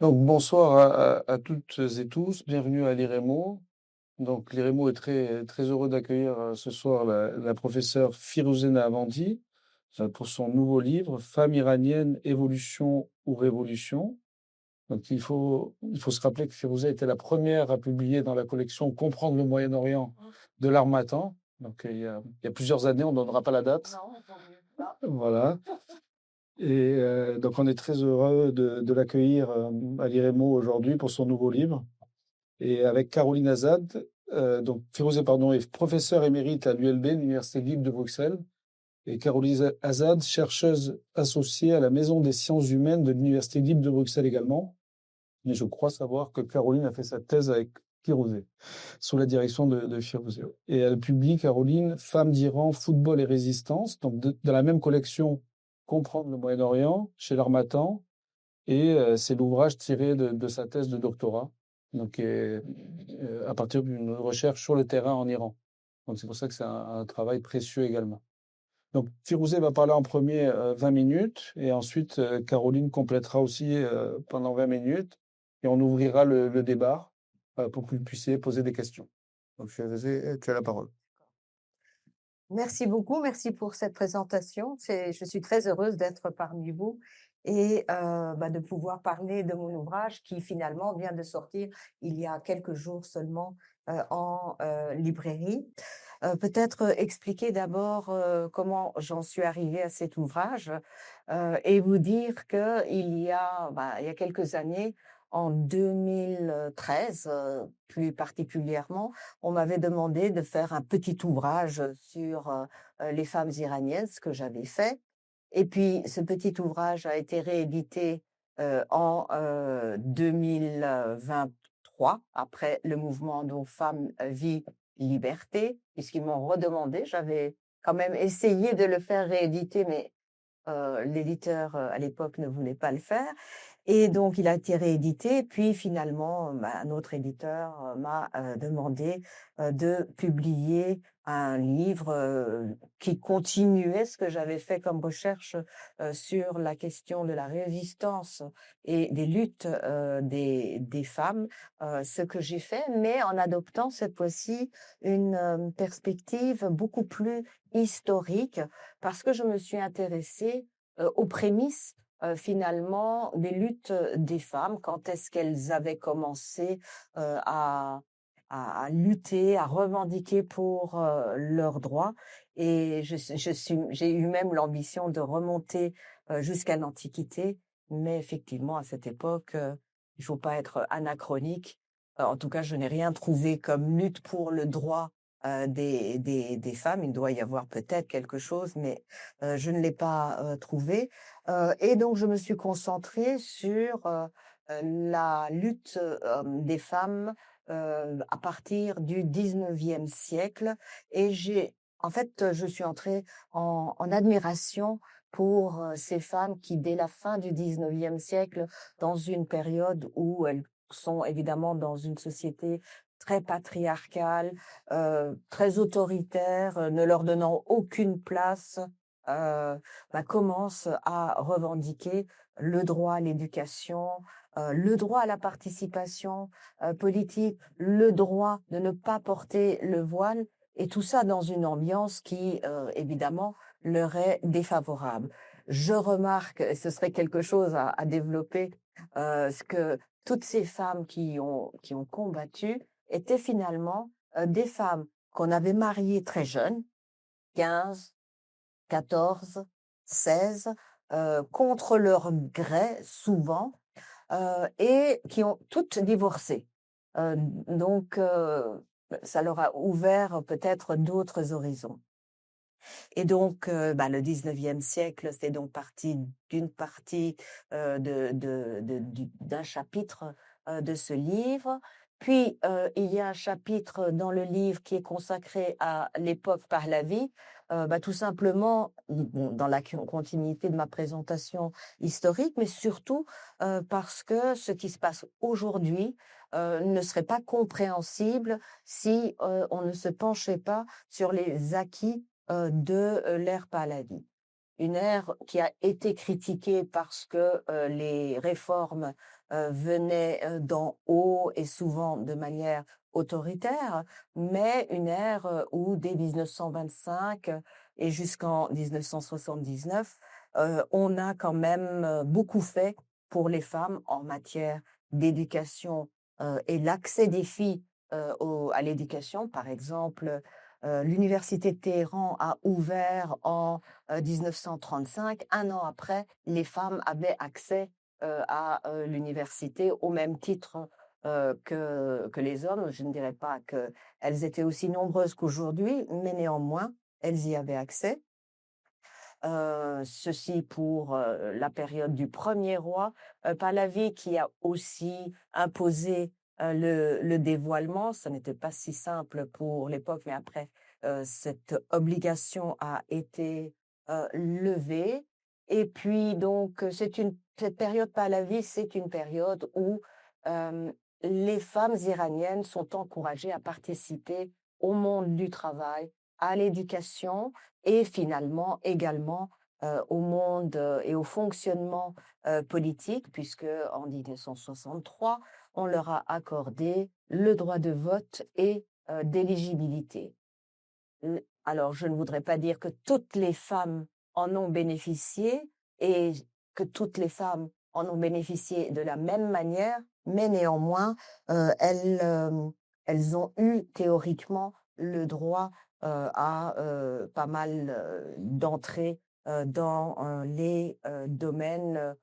Donc bonsoir à toutes et tous, bienvenue à l'IREMO. Donc l'IREMO est très heureux d'accueillir ce soir la professeure Firuzena Avandi pour son nouveau livre Femmes iraniennes, évolution ou révolution. Donc il faut se rappeler que Firouzeh était la première à publier dans la collection Comprendre le Moyen-Orient de l'Harmattan. Donc il y a plusieurs années, on ne donnera pas la date. Voilà. Et donc on est très heureux de l'accueillir à l'IREMO aujourd'hui pour son nouveau livre. Et avec Caroline Azad, donc Firouzeh, pardon, est professeure émérite à l'ULB, l'Université libre de Bruxelles, et Caroline Azad, chercheuse associée à la Maison des sciences humaines de l'Université libre de Bruxelles également. Mais je crois savoir que Caroline a fait sa thèse avec Firouzeh, sous la direction de Firouzeh. Et elle publie, Caroline, Femmes d'Iran, football et résistance, donc dans la même collection Comprendre le Moyen-Orient, chez l'Harmattan, et c'est l'ouvrage tiré de sa thèse de doctorat, donc à partir d'une recherche sur le terrain en Iran. Donc c'est pour ça que c'est un travail précieux également. Donc Firouzeh va parler en premier 20 minutes, et ensuite Caroline complétera aussi pendant 20 minutes, et on ouvrira le débat pour que vous puissiez poser des questions. Donc Firouzeh, tu as la parole. Merci beaucoup, merci pour cette présentation. Je suis très heureuse d'être parmi vous et de pouvoir parler de mon ouvrage qui finalement vient de sortir il y a quelques jours seulement en librairie. Peut-être expliquer d'abord comment j'en suis arrivée à cet ouvrage et vous dire il y a quelques années, en 2013 plus particulièrement, on m'avait demandé de faire un petit ouvrage sur les femmes iraniennes, ce que j'avais fait. Et puis, ce petit ouvrage a été réédité en 2023, après le mouvement donc Femmes, Vie, Liberté, puisqu'ils m'ont redemandé. J'avais quand même essayé de le faire rééditer, mais l'éditeur, à l'époque, ne voulait pas le faire et donc il a été réédité. Puis finalement, un autre éditeur, m'a, demandé, de publier un livre, qui continuait ce que j'avais fait comme recherche, sur la question de la résistance et des luttes, des femmes, ce que j'ai fait, mais en adoptant cette fois-ci une, perspective beaucoup plus historique parce que je me suis intéressée, aux prémices, finalement des luttes, des femmes. Quand est-ce qu'elles avaient commencé, à lutter, à revendiquer pour, leurs droits et j'ai eu même l'ambition de remonter, jusqu'à l'Antiquité, mais effectivement à cette époque, il faut pas être anachronique. En tout cas, je n'ai rien trouvé comme lutte pour le droit, des femmes. Il doit y avoir peut-être quelque chose, mais je ne l'ai pas, trouvé. Et donc je me suis concentrée sur, la lutte, des femmes, à partir du 19e siècle et je suis entrée en admiration pour, ces femmes qui, dès la fin du 19e siècle, dans une période où elles sont évidemment dans une société très patriarcale, très autoritaire, ne leur donnant aucune place, commencent à revendiquer le droit à l'éducation, le droit à la participation, politique, le droit de ne pas porter le voile et tout ça dans une ambiance qui, évidemment, leur est défavorable. Je remarque, et ce serait quelque chose à développer, ce que toutes ces femmes qui ont combattu étaient finalement, des femmes qu'on avait mariées très jeunes, 15, 14, 16, contre leur gré souvent, et qui ont toutes divorcé. Donc ça leur a ouvert peut-être d'autres horizons. Et donc le 19e siècle, c'est donc d'une partie, d'un chapitre, de ce livre. Puis, il y a un chapitre dans le livre qui est consacré à l'époque Pahlavi, tout simplement, bon, dans la continuité de ma présentation historique, mais surtout, parce que ce qui se passe aujourd'hui, ne serait pas compréhensible si, on ne se penchait pas sur les acquis de l'ère Pahlavi. Une ère qui a été critiquée parce que les réformes venait, d'en haut et souvent de manière autoritaire, mais une ère, où dès 1925 et jusqu'en 1979, on a quand même, beaucoup fait pour les femmes en matière d'éducation, et l'accès des filles, au à l'éducation. Par exemple, l'université de Téhéran a ouvert en, 1935. Un an après, les femmes avaient accès, à, l'université au même titre, que les hommes. Je ne dirais pas qu'elles étaient aussi nombreuses qu'aujourd'hui, mais néanmoins, elles y avaient accès. Ceci pour, la période du premier roi, Pahlavi qui a aussi imposé, le dévoilement. Ça n'était pas si simple pour l'époque, mais après, cette obligation a été, levée et puis donc, cette période Pahlavi, c'est une période où, les femmes iraniennes sont encouragées à participer au monde du travail, à l'éducation et finalement également, au monde, et au fonctionnement, politique puisque en 1963, on leur a accordé le droit de vote et d'éligibilité. Alors je ne voudrais pas dire que toutes les femmes en ont bénéficié et que toutes les femmes en ont bénéficié de la même manière, mais néanmoins, elles ont eu théoriquement le droit, à, pas mal, d'entrer, dans, les, domaines,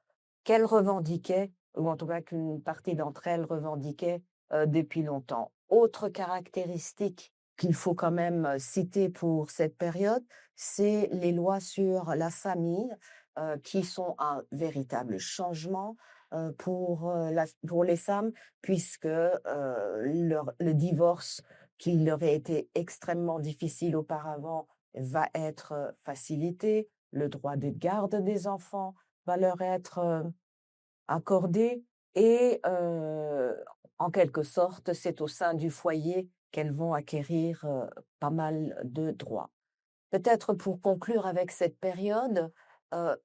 qu'elles revendiquaient ou en tout cas qu'une partie d'entre elles revendiquaient, depuis longtemps. Autre caractéristique qu'il faut quand même, citer pour cette période, c'est les lois sur la famille, qui sont un véritable changement, pour les femmes puisque, le divorce qui leur avait été extrêmement difficile auparavant va être, facilité. Le droit de garde des enfants va leur être, accordé et en quelque sorte, c'est au sein du foyer qu'elles vont acquérir, pas mal de droits. Peut-être pour conclure avec cette période, heu,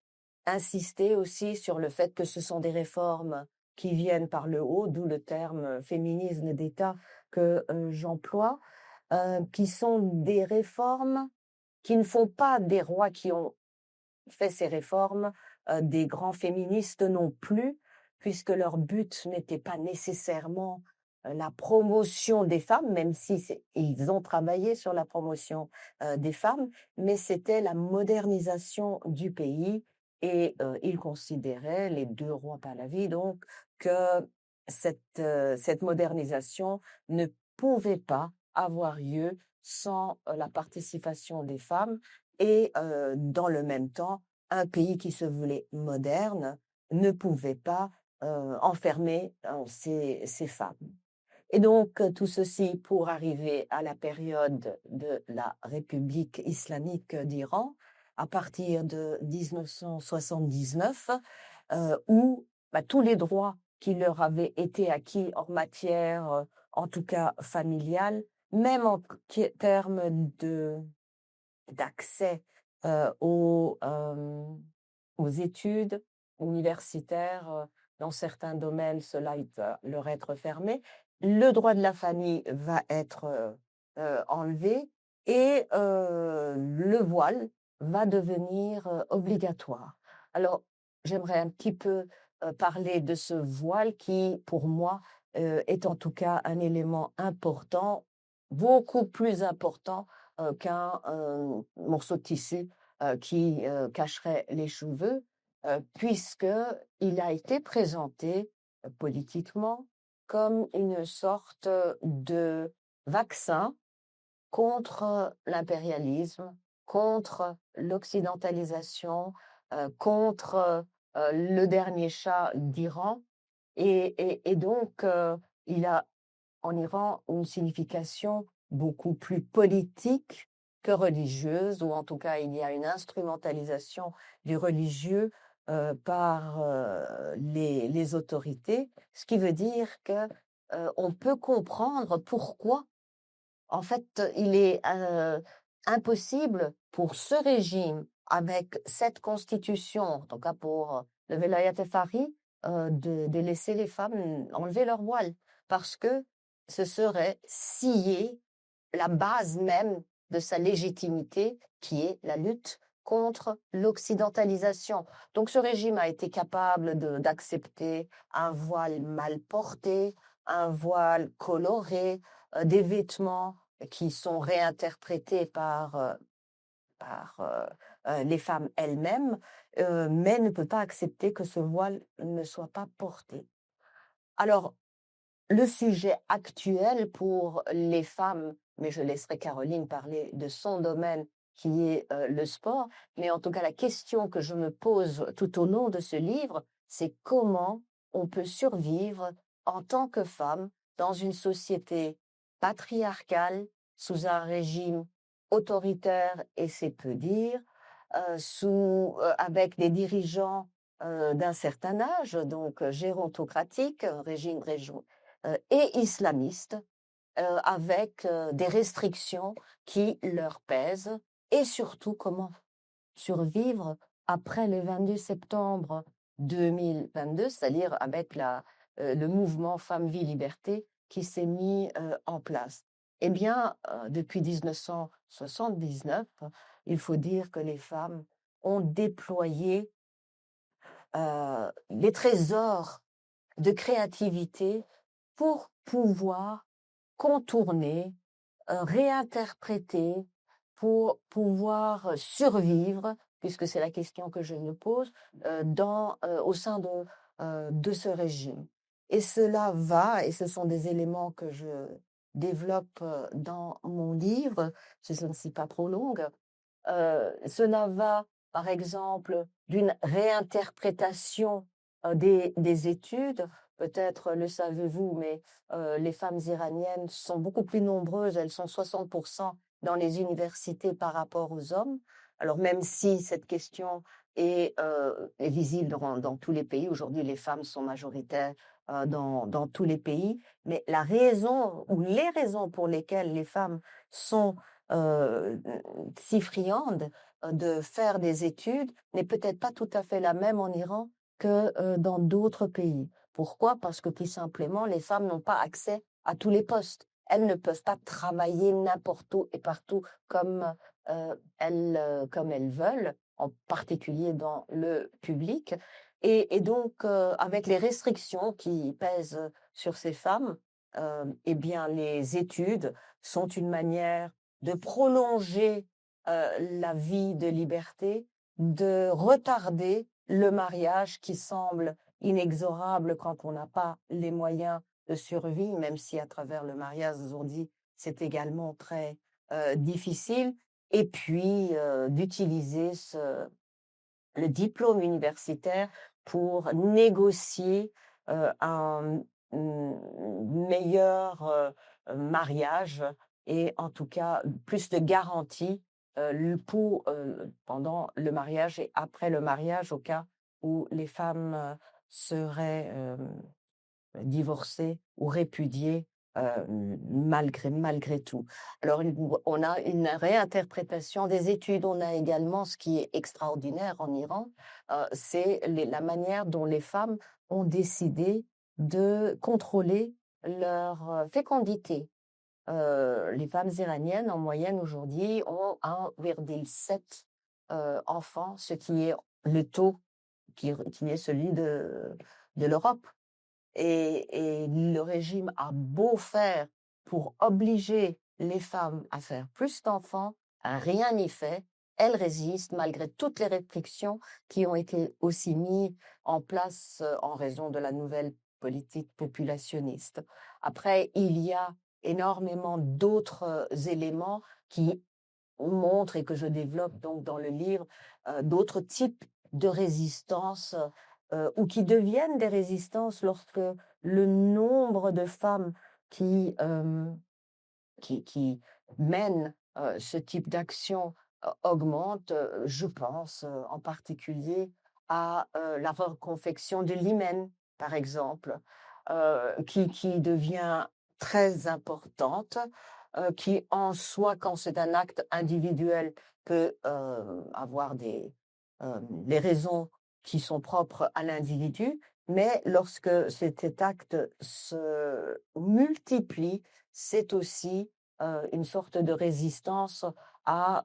insister aussi sur le fait que ce sont des réformes qui viennent par le haut, d'où le terme, féminisme d'État que, j'emploie, qui sont des réformes qui ne font pas des rois qui ont fait ces réformes, des grands féministes non plus, puisque leur but n'était pas nécessairement, la promotion des femmes, même si ils ont travaillé sur la promotion, des femmes, mais c'était la modernisation du pays et ils considéraient, les 2 rois Pahlavi donc, que cette modernisation ne pouvait pas avoir lieu sans, la participation des femmes et dans le même temps, un pays qui se voulait moderne ne pouvait pas, enfermer, ses femmes. Et donc, tout ceci pour arriver à la période de la République islamique d'Iran, à partir de 1979, où, bah, tous les droits qui leur avaient été acquis en matière, en tout cas familiale, même en termes d'accès, aux études universitaires, dans certains domaines, cela va leur être fermé. Le droit de la famille va être, enlevé et le voile va devenir, obligatoire. Alors, j'aimerais un petit peu, parler de ce voile qui, pour moi, est en tout cas un élément important, beaucoup plus important qu'un, morceau de tissu, qui, cacherait les cheveux, puisqu'il a été présenté, politiquement comme une sorte, de vaccin contre l'impérialisme, contre l'occidentalisation, contre, le dernier shah d'Iran et donc, il a en Iran une signification beaucoup plus politique que religieuse, ou en tout cas, il y a une instrumentalisation du religieux, par, les autorités, ce qui veut dire que, on peut comprendre pourquoi, en fait, il est, impossible pour ce régime, avec cette constitution, en tout cas pour le Velayat Fari, de laisser les femmes enlever leur voile, parce que ce serait scier la base même de sa légitimité, qui est la lutte contre l'occidentalisation. Donc ce régime a été capable d'accepter un voile mal porté, un voile coloré, des vêtements qui sont réinterprétés par les femmes elles-mêmes, mais ne peut pas accepter que ce voile ne soit pas porté. Alors, le sujet actuel pour les femmes, mais je laisserai Caroline parler de son domaine qui est le sport, mais en tout cas la question que je me pose tout au long de ce livre, c'est comment on peut survivre en tant que femme dans une société patriarcale, sous un régime autoritaire, et c'est peu dire, avec des dirigeants d'un certain âge, donc gérontocratique, régime et islamistes, avec des restrictions qui leur pèsent, et surtout comment survivre après le 22 septembre 2022, c'est-à-dire avec le mouvement Femmes, Vie, Liberté qui s'est mis en place. Eh bien, depuis 1979, il faut dire que les femmes ont déployé les trésors de créativité pour pouvoir contourner, réinterpréter, pour pouvoir survivre, puisque c'est la question que je me pose, au sein de ce régime. Et cela va, et ce sont des éléments que je développe dans mon livre, je ne suis pas trop longue, cela va, par exemple, d'une réinterprétation des études. Peut-être le savez-vous, mais les femmes iraniennes sont beaucoup plus nombreuses, elles sont 60% dans les universités par rapport aux hommes. Alors même si cette question est visible dans tous les pays, aujourd'hui les femmes sont majoritaires dans tous les pays, mais la raison ou les raisons pour lesquelles les femmes sont euh, si friande de faire des études n'est peut-être pas tout à fait la même en Iran que dans d'autres pays. Pourquoi? Parce que tout simplement, les femmes n'ont pas accès à tous les postes. Elles ne peuvent pas travailler n'importe où et partout comme elles veulent, en particulier dans le public. Et donc, avec les restrictions qui pèsent sur ces femmes, eh bien, les études sont une manière de prolonger la vie de liberté, de retarder le mariage qui semble inexorable quand on n'a pas les moyens de survie, même si à travers le mariage aujourd'hui, c'est également très difficile, et puis d'utiliser le diplôme universitaire pour négocier un meilleur mariage, et en tout cas plus de garanties pendant le mariage et après le mariage, au cas où les femmes seraient divorcées ou répudiées malgré tout. Alors, on a une réinterprétation des études. On a également, ce qui est extraordinaire en Iran, c'est la manière dont les femmes ont décidé de contrôler leur fécondité. Les femmes iraniennes, en moyenne aujourd'hui, ont 1,7 enfants, ce qui est le taux qui est celui de l'Europe. Et le régime a beau faire pour obliger les femmes à faire plus d'enfants, rien n'est fait. Elles résistent malgré toutes les restrictions qui ont été aussi mises en place en raison de la nouvelle politique populationniste. Après, il y a énormément d'autres éléments qui montrent, et que je développe donc dans le livre, d'autres types de résistances ou qui deviennent des résistances lorsque le nombre de femmes qui mènent ce type d'action augmente. Je pense en particulier à la reconfection de l'hymen, par exemple, qui devient très importante, qui en soi, quand c'est un acte individuel, peut avoir les raisons qui sont propres à l'individu, Mais lorsque cet acte se multiplie, c'est aussi, une sorte de résistance à,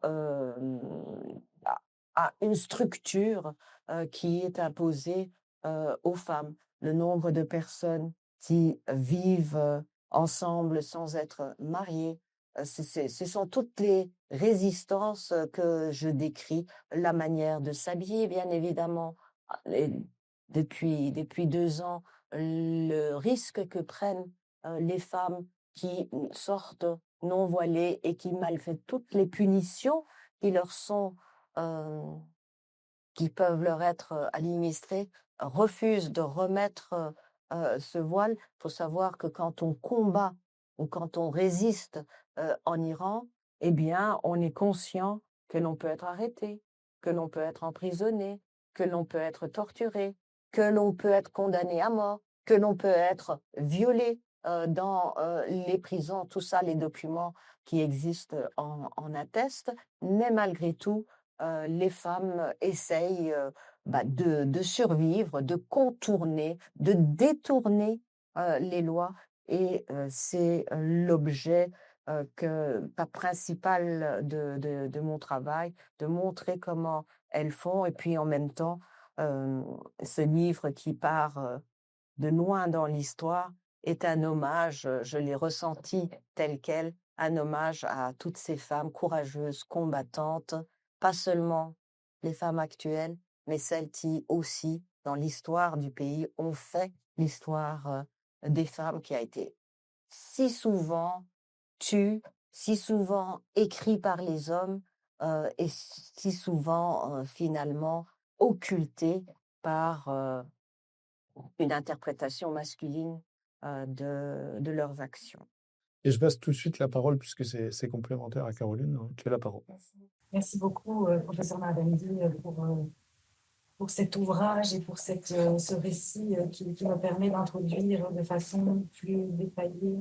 à une structure, qui est imposée, aux femmes. Le nombre de personnes qui vivent, ensemble sans être mariées, ce sont toutes les résistances, que je décris. La manière de s'habiller, bien évidemment, les depuis 2 ans, le risque que prennent, les femmes qui, sortent non voilées et qui, malgré toutes les punitions qui leur sont, heu, qui peuvent leur être, administrées, refusent de remettre, ce voile. Il faut savoir que quand on combat ou quand on résiste, en Iran, eh bien, on est conscient que l'on peut être arrêté, que l'on peut être emprisonné, que l'on peut être torturé, que l'on peut être condamné à mort, que l'on peut être violé, dans, les prisons. Tout ça, les documents qui existent en attestent. Mais malgré tout, les femmes essayent, de survivre, de contourner, de détourner, les lois et c'est l'objet, pas principal de mon travail, de montrer comment elles font et puis en même temps, ce livre qui part, de loin dans l'histoire est un hommage, je l'ai ressenti tel quel, un hommage à toutes ces femmes courageuses, combattantes, pas seulement les femmes actuelles, mais celles qui aussi, dans l'histoire du pays, ont fait l'histoire, des femmes qui a été si souvent tue, si souvent écrit par les hommes, et si souvent, finalement occultée par, une interprétation masculine, de leurs actions. Et je passe tout de suite la parole, puisque c'est complémentaire à Caroline. Tu as la parole. Merci. Merci beaucoup, professeur Nardendi, pour cet ouvrage et pour ce récit qui me permet d'introduire de façon plus détaillée,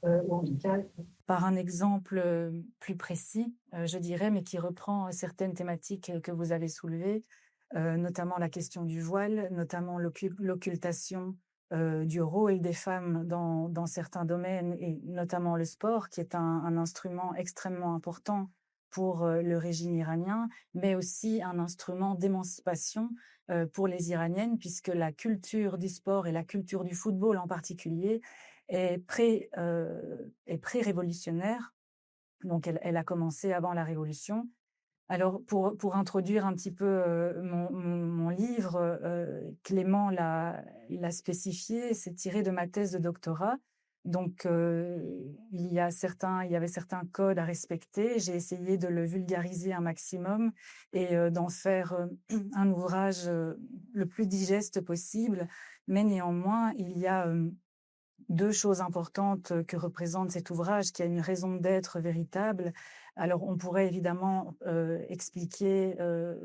ou en tout cas par un exemple plus précis, je dirais, mais qui reprend certaines thématiques que vous avez soulevées, notamment la question du voile, notamment l'occultation du rôle des femmes dans certains domaines, et notamment le sport, qui est un instrument extrêmement important pour le régime iranien, mais aussi un instrument d'émancipation pour les Iraniennes, puisque la culture du sport et la culture du football en particulier est pré-révolutionnaire. Donc elle a commencé avant la Révolution. Alors pour introduire un petit peu mon livre, Clément l'a spécifié, c'est tiré de ma thèse de doctorat. Donc il y avait certains codes à respecter. J'ai essayé de le vulgariser un maximum et d'en faire un ouvrage le plus digeste possible. Mais néanmoins, il y a 2 choses importantes que représente cet ouvrage, qui a une raison d'être véritable. Alors, on pourrait évidemment expliquer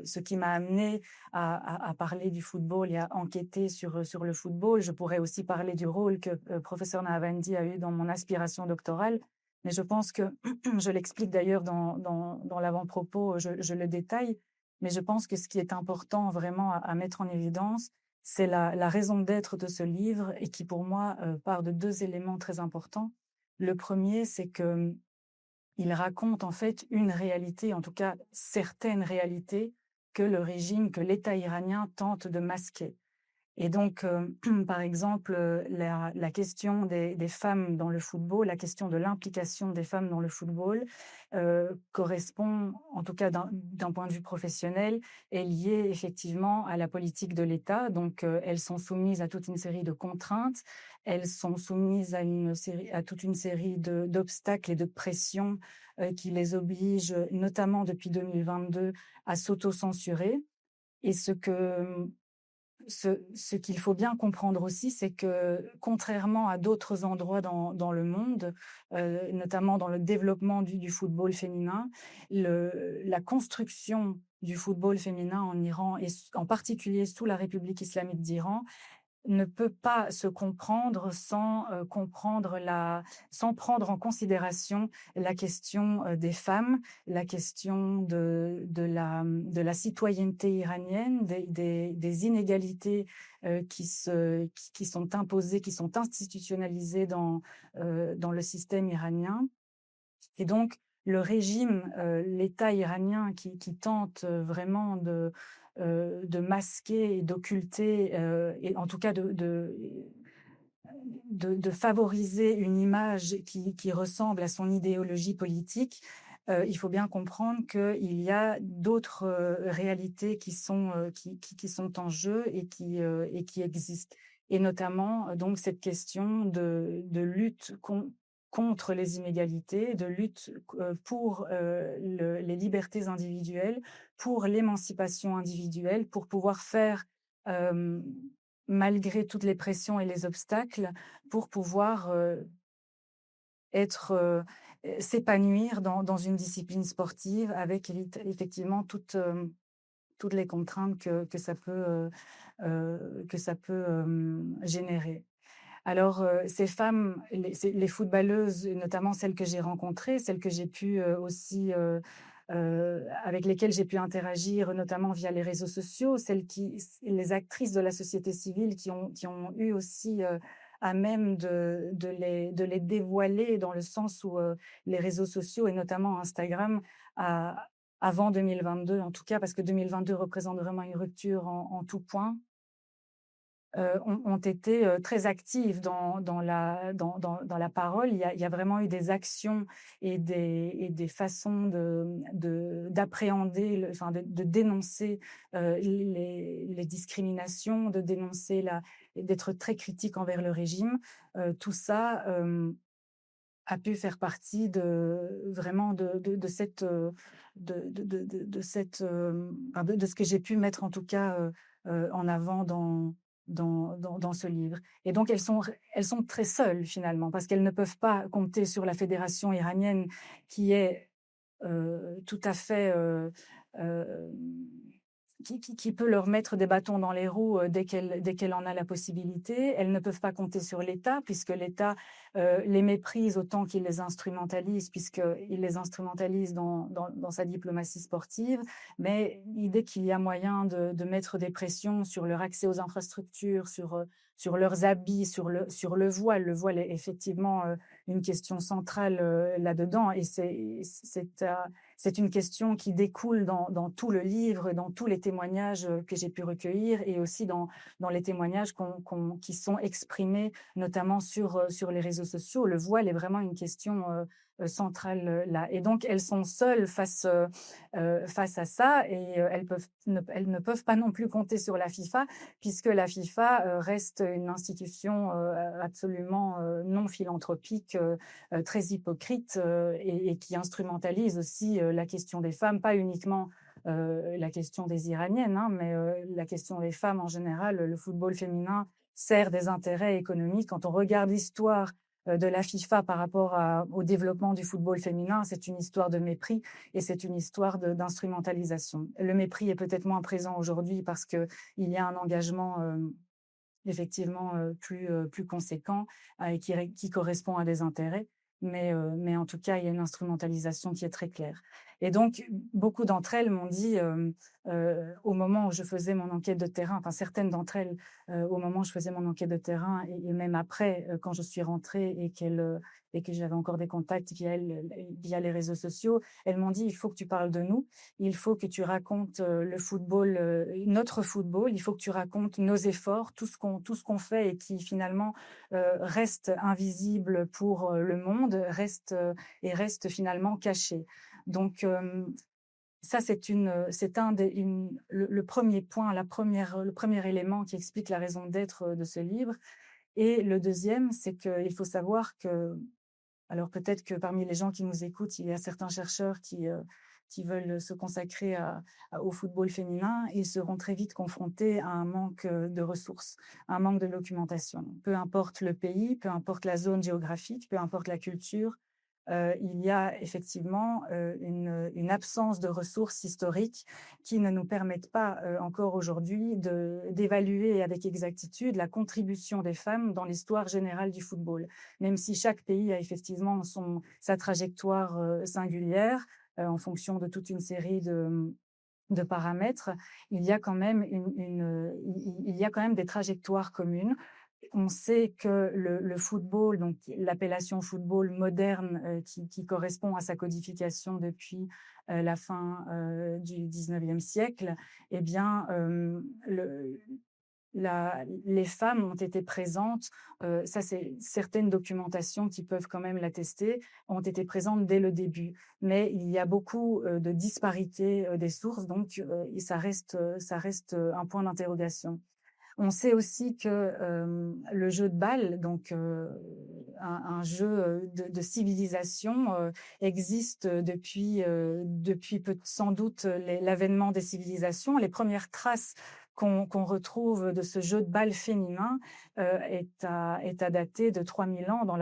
ce qui m'a amené à parler du football et à enquêter sur le football. Je pourrais aussi parler du rôle que professeur Nahavandi a eu dans mon aspiration doctorale. Mais je pense que, je l'explique d'ailleurs dans l'avant-propos, je le détaille, mais je pense que ce qui est important vraiment à mettre en évidence, c'est la raison d'être de ce livre, et qui pour moi part de 2 éléments très importants. Le premier, c'est que il raconte en fait une réalité, en tout cas certaines réalités, que l'État iranien tente de masquer. Et donc, par exemple, la question des femmes dans le football, la question de l'implication des femmes dans le football, correspond, en tout cas d'un point de vue professionnel, est liée effectivement à la politique de l'État. Donc, elles sont soumises à toute une série de contraintes, elles sont soumises à toute une série d'obstacles et de pressions, qui les obligent, notamment depuis 2022, à s'auto-censurer. Et ce qu'il faut bien comprendre aussi, c'est que contrairement à d'autres endroits dans le monde, notamment dans le développement du football féminin, la construction du football féminin en Iran, et en particulier sous la République islamique d'Iran, ne peut pas se comprendre sans prendre en considération la question des femmes, la question de la citoyenneté iranienne, des inégalités qui sont imposées, qui sont institutionnalisées dans le système iranien. Et donc, le régime, l'État iranien qui tente vraiment de masquer et d'occulter, et en tout cas de favoriser une image qui ressemble à son idéologie politique, il faut bien comprendre qu'il y a d'autres réalités qui sont en jeu et qui existent. Et notamment, donc, cette question de lutte contre les inégalités, de lutte pour les libertés individuelles, pour l'émancipation individuelle, pour pouvoir faire, malgré toutes les pressions et les obstacles, pour pouvoir s'épanouir dans une discipline sportive avec effectivement toutes les contraintes que ça peut générer. Alors, ces femmes, les footballeuses, et notamment celles que j'ai rencontrées, celles que j'ai pu aussi, avec lesquelles j'ai pu interagir, notamment via les réseaux sociaux, les actrices de la société civile qui ont eu aussi à même de les dévoiler, dans le sens où les réseaux sociaux, et notamment Instagram, avant 2022 en tout cas, parce que 2022 représente vraiment une rupture en tout point, ont été très actives dans la parole. Il y a vraiment eu des actions et des façons d'appréhender, enfin de dénoncer les discriminations, de dénoncer d'être très critique envers le régime. Tout ça a pu faire partie vraiment de cette enfin, de ce que j'ai pu mettre en tout cas en avant dans ce livre. Et donc elles sont très seules finalement, parce qu'elles ne peuvent pas compter sur la fédération iranienne qui est tout à fait qui peut leur mettre des bâtons dans les roues dès qu'elle en a la possibilité. Elles ne peuvent pas compter sur l'État, puisque l'État les méprise autant qu'il les instrumentalise, puisqu'il les instrumentalise dans sa diplomatie sportive. Mais dès qu'il y a moyen de mettre des pressions sur leur accès aux infrastructures, sur leurs habits, sur le voile. Le voile est effectivement une question centrale là-dedans, et c'est une question qui découle dans tout le livre, dans tous les témoignages que j'ai pu recueillir, et aussi dans les témoignages qui sont exprimés, notamment sur les réseaux sociaux. Le voile est vraiment une question centrale là. Et donc, elles sont seules face à ça, et elles ne peuvent pas non plus compter sur la FIFA, puisque la FIFA reste une institution absolument non philanthropique, très hypocrite, et qui instrumentalise aussi la question des femmes, pas uniquement la question des Iraniennes, hein, mais la question des femmes en général. Le football féminin sert des intérêts économiques. Quand on regarde l'histoire de la FIFA par rapport au développement du football féminin, c'est une histoire de mépris, et c'est une histoire d'instrumentalisation. Le mépris est peut-être moins présent aujourd'hui parce qu'il y a un engagement effectivement plus conséquent, et qui correspond à des intérêts. Mais en tout cas, il y a une instrumentalisation qui est très claire. Et donc, beaucoup d'entre elles m'ont dit, au moment où je faisais mon enquête de terrain, enfin certaines d'entre elles, au moment où je faisais mon enquête de terrain, et même après, quand je suis rentrée et que j'avais encore des contacts via les réseaux sociaux, elles m'ont dit: il faut que tu parles de nous, il faut que tu racontes le football, notre football, il faut que tu racontes nos efforts, tout ce qu'on fait, et qui finalement reste invisible pour le monde, reste finalement caché. Donc ça, c'est le premier point, le premier élément qui explique la raison d'être de ce livre. Et le deuxième, c'est qu'il faut savoir que, alors peut-être que parmi les gens qui nous écoutent, il y a certains chercheurs qui veulent se consacrer au football féminin, et seront très vite confrontés à un manque de ressources, un manque de documentation. Peu importe le pays, peu importe la zone géographique, peu importe la culture, il y a effectivement une absence de ressources historiques qui ne nous permettent pas encore aujourd'hui d'évaluer avec exactitude la contribution des femmes dans l'histoire générale du football. Même si chaque pays a effectivement sa trajectoire singulière en fonction de toute une série de paramètres, il y a quand même il y a quand même des trajectoires communes. On sait que le football, donc l'appellation football moderne, qui correspond à sa codification depuis la fin du 19e siècle, eh bien, les femmes ont été présentes, ça c'est certaines documentations qui peuvent quand même l'attester, ont été présentes dès le début. Mais il y a beaucoup de disparités des sources, donc ça reste un point d'interrogation. On sait aussi que le jeu de balle, donc un jeu de civilisation, existe depuis sans doute l'avènement des civilisations. Les premières traces qu'on retrouve de ce jeu de balle féminin est à dater de 3000 ans dans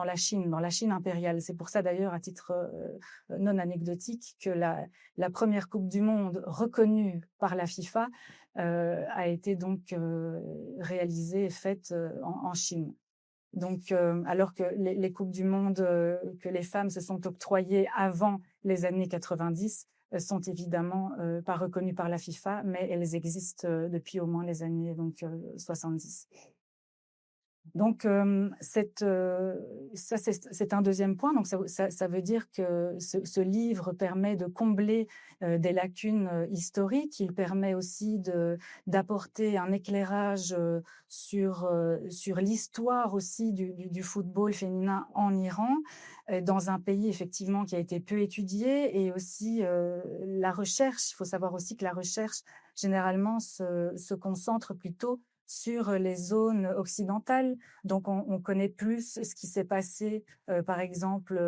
la Chine impériale. C'est pour ça d'ailleurs, à titre non anecdotique, que la première Coupe du Monde reconnue par la FIFA a été donc réalisée et faite en Chine. Donc, alors que les Coupes du Monde que les femmes se sont octroyées avant les années 90 sont évidemment pas reconnues par la FIFA, mais elles existent depuis au moins les années 70. Donc, ça, c'est un deuxième point. Donc, ça veut dire que ce livre permet de combler des lacunes historiques. Il permet aussi d'apporter un éclairage sur l'histoire aussi du football féminin en Iran, dans un pays effectivement qui a été peu étudié, et aussi la recherche. Il faut savoir aussi que la recherche généralement se concentre plutôt sur les zones occidentales. Donc, on connaît plus ce qui s'est passé, par exemple,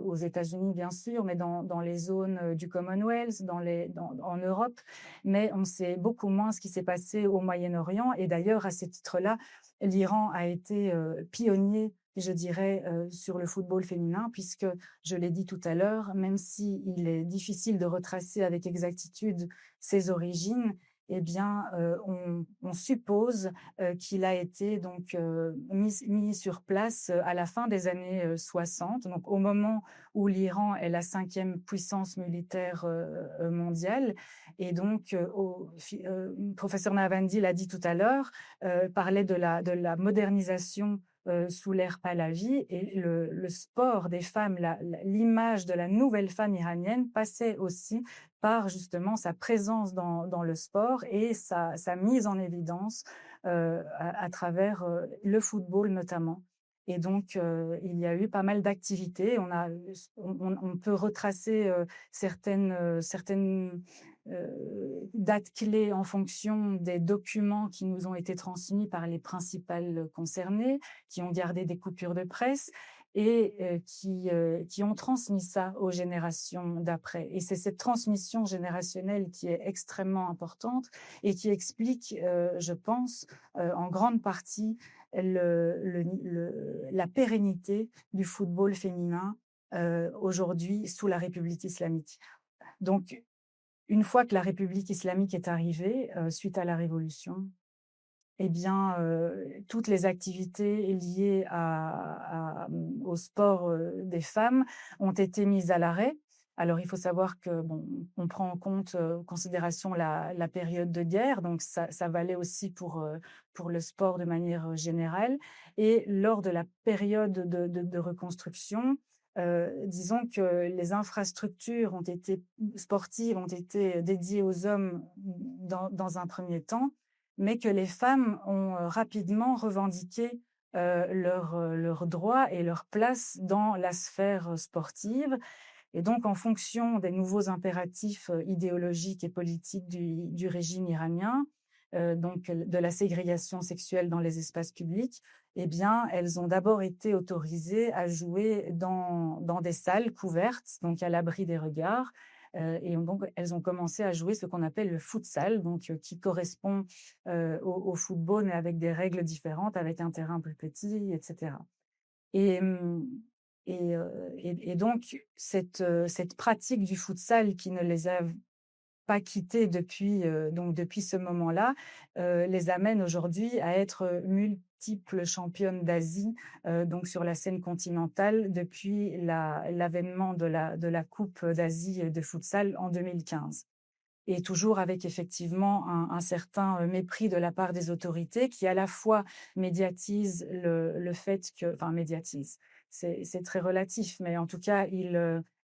aux États-Unis, bien sûr, mais dans les zones du Commonwealth, en Europe. Mais on sait beaucoup moins ce qui s'est passé au Moyen-Orient. Et d'ailleurs, à ce titre-là, l'Iran a été pionnier, je dirais, sur le football féminin, puisque, je l'ai dit tout à l'heure, même s'il est difficile de retracer avec exactitude ses origines, eh bien, on suppose qu'il a été donc mis sur place à la fin des années 60, donc au moment où l'Iran est la 5e puissance militaire mondiale. Et donc, professeur Navandi l'a dit tout à l'heure, parlait de la modernisation sous l'ère Pahlavi, et le sport des femmes, l'image de la nouvelle femme iranienne passait aussi par justement sa présence dans le sport et sa mise en évidence à travers le football notamment. Et donc, il y a eu pas mal d'activités. On peut retracer certaines dates clés en fonction des documents qui nous ont été transmis par les principales concernées, qui ont gardé des coupures de presse et qui ont transmis ça aux générations d'après. Et c'est cette transmission générationnelle qui est extrêmement importante et qui explique, je pense, en grande partie la pérennité du football féminin aujourd'hui sous la République islamique. Donc, une fois que la République islamique est arrivée, suite à la Révolution, eh bien, toutes les activités liées au sport des femmes ont été mises à l'arrêt. Alors, il faut savoir que, bon, on prend en considération la période de guerre, donc ça valait aussi pour le sport de manière générale. Et lors de la période de reconstruction, disons que les infrastructures sportives ont été dédiées aux hommes dans un premier temps, mais que les femmes ont rapidement revendiqué leurs droits et leur place dans la sphère sportive. Et donc, en fonction des nouveaux impératifs idéologiques et politiques du régime iranien, donc de la ségrégation sexuelle dans les espaces publics, eh bien, elles ont d'abord été autorisées à jouer dans des salles couvertes, donc à l'abri des regards. Et donc, elles ont commencé à jouer ce qu'on appelle le futsal, donc qui correspond au football, mais avec des règles différentes, avec un terrain plus petit, etc. Et, Et donc cette pratique du futsal qui ne les a pas quittés depuis ce moment-là, les amène aujourd'hui à être multiples championnes d'Asie, donc sur la scène continentale depuis l'avènement de la coupe d'Asie de futsal en 2015. Et toujours avec effectivement un certain mépris de la part des autorités qui à la fois médiatisent le fait que, enfin médiatisent, c'est très relatif, mais en tout cas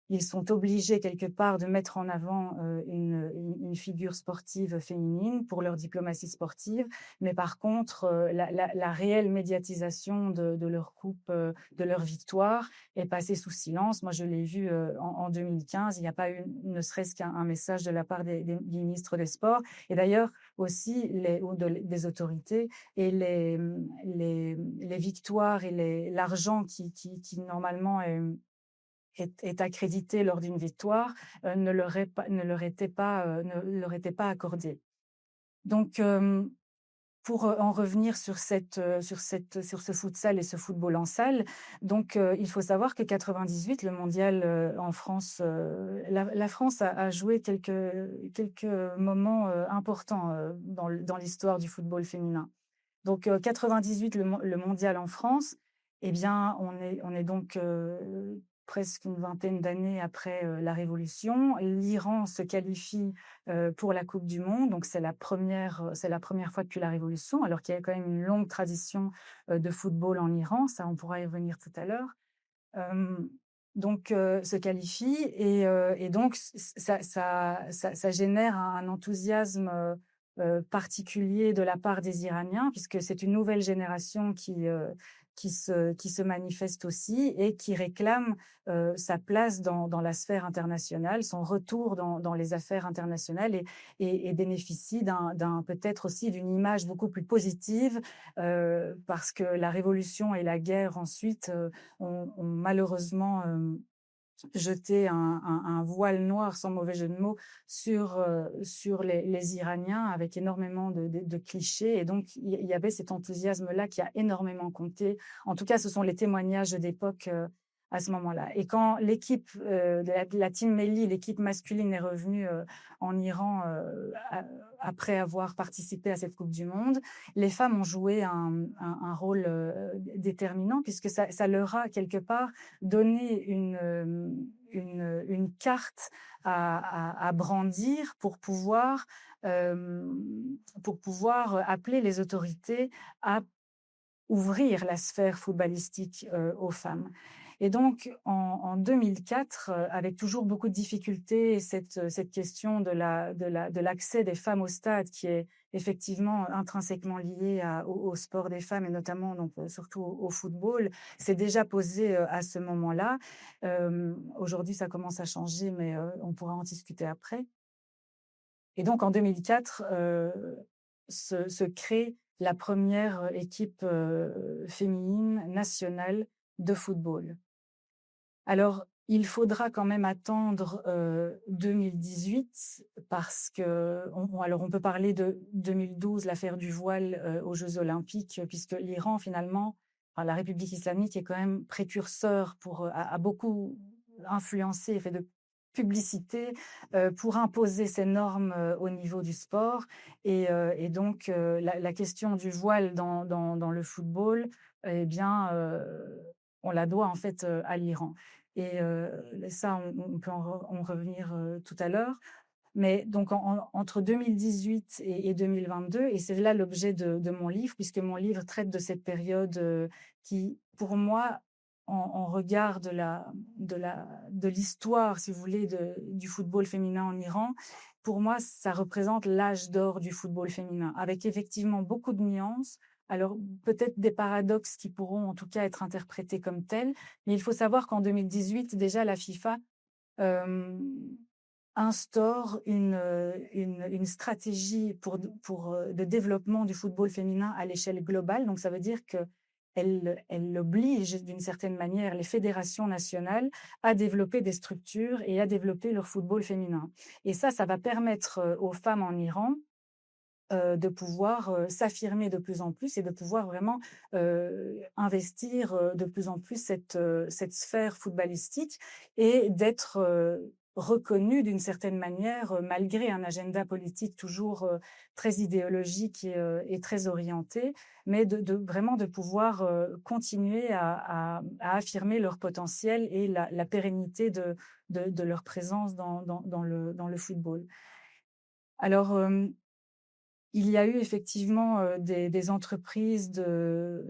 ils sont obligés quelque part de mettre en avant une figure sportive féminine pour leur diplomatie sportive, mais par contre la réelle médiatisation de leur coupe, de leur victoire est passée sous silence. Moi, je l'ai vu en 2015, il n'y a pas eu ne serait-ce qu'un message de la part des ministres des Sports et d'ailleurs aussi des autorités et les victoires et l'argent qui normalement est accrédité lors d'une victoire ne leur était pas accordé. Donc, pour en revenir sur ce futsal et ce football en salle, donc il faut savoir que 98, le mondial en France, la France a joué quelques moments importants dans l'histoire du football féminin. Donc 98, le mondial en France, eh bien, on est donc presque une vingtaine d'années après la Révolution. L'Iran se qualifie pour la Coupe du Monde, donc c'est la première fois depuis la Révolution, alors qu'il y a quand même une longue tradition de football en Iran, ça on pourra y revenir tout à l'heure. Donc se qualifie et donc ça génère un enthousiasme particulier de la part des Iraniens, puisque c'est une nouvelle génération qui se manifeste aussi et qui réclame sa place dans la sphère internationale, son retour dans les affaires internationales et bénéficie peut-être aussi d'une image beaucoup plus positive parce que la révolution et la guerre ensuite ont malheureusement jeter un voile noir, sans mauvais jeu de mots, sur les Iraniens avec énormément de clichés. Et donc, il y avait cet enthousiasme-là qui a énormément compté. En tout cas, ce sont les témoignages d'époque à ce moment-là. Et quand l'équipe de la Team Melli, l'équipe masculine, est revenue en Iran après avoir participé à cette Coupe du Monde, les femmes ont joué un rôle déterminant puisque ça leur a quelque part donné une carte à brandir pour pouvoir appeler les autorités à ouvrir la sphère footballistique aux femmes. Et donc, en 2004, avec toujours beaucoup de difficultés, cette question de l'accès des femmes au stade, qui est effectivement intrinsèquement liée au sport des femmes, et notamment donc, surtout au football, s'est déjà posée à ce moment-là. Aujourd'hui, ça commence à changer, mais on pourra en discuter après. Et donc, en 2004, se crée la première équipe féminine nationale de football. Alors, il faudra quand même attendre 2018 parce on peut parler de 2012, l'affaire du voile aux Jeux Olympiques, puisque l'Iran, finalement, enfin, la République islamique est quand même précurseur a beaucoup influencé et fait de publicité pour imposer ces normes au niveau du sport. Et donc, la question du voile dans le football, eh bien, on la doit en fait à l'Iran. Et ça, on peut en revenir tout à l'heure. Mais donc, entre 2018 et 2022, et c'est là l'objet de mon livre, puisque mon livre traite de cette période qui, pour moi, en regard de l'histoire, si vous voulez, du football féminin en Iran, pour moi, ça représente l'âge d'or du football féminin, avec effectivement beaucoup de nuances. Alors, peut-être des paradoxes qui pourront en tout cas être interprétés comme tels, mais il faut savoir qu'en 2018, déjà, la FIFA instaure une stratégie de développement du football féminin à l'échelle globale. Donc, ça veut dire qu'elle oblige d'une certaine manière les fédérations nationales à développer des structures et à développer leur football féminin. Et ça va permettre aux femmes en Iran de pouvoir, s'affirmer de plus en plus et de pouvoir vraiment, investir, de plus en plus cette sphère footballistique et d'être, reconnu d'une certaine manière, malgré un agenda politique toujours, très idéologique et très orienté, mais de vraiment de pouvoir, continuer à affirmer leur potentiel et la pérennité de leur présence dans le football. Alors, il y a eu effectivement, des entreprises de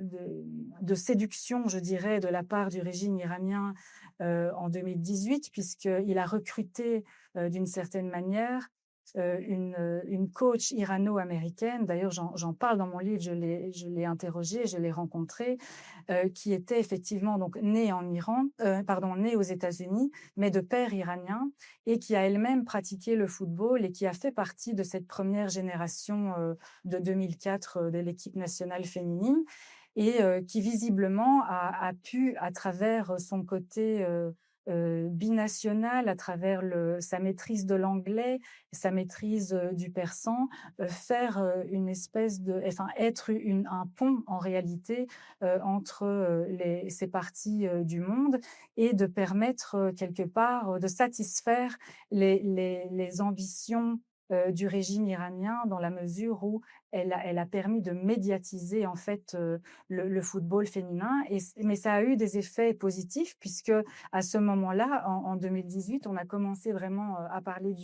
séduction, je dirais, de la part du régime iranien, en 2018 puisqu'il a recruté, d'une certaine manière, une coach irano-américaine. D'ailleurs, j'en parle dans mon livre, je l'ai interrogée, je l'ai rencontrée, qui était effectivement donc née en Iran, pardon, née aux États-Unis, mais de père iranien et qui a elle-même pratiqué le football et qui a fait partie de cette première génération de 2004 de l'équipe nationale féminine et qui visiblement a pu, à travers son côté binational, à travers sa maîtrise de l'anglais, sa maîtrise du persan, faire une espèce de, enfin être un pont en réalité entre ces parties du monde et de permettre quelque part de satisfaire les ambitions du régime iranien dans la mesure où elle a permis de médiatiser en fait le football féminin. Mais ça a eu des effets positifs puisque à ce moment-là, en 2018, on a commencé vraiment à parler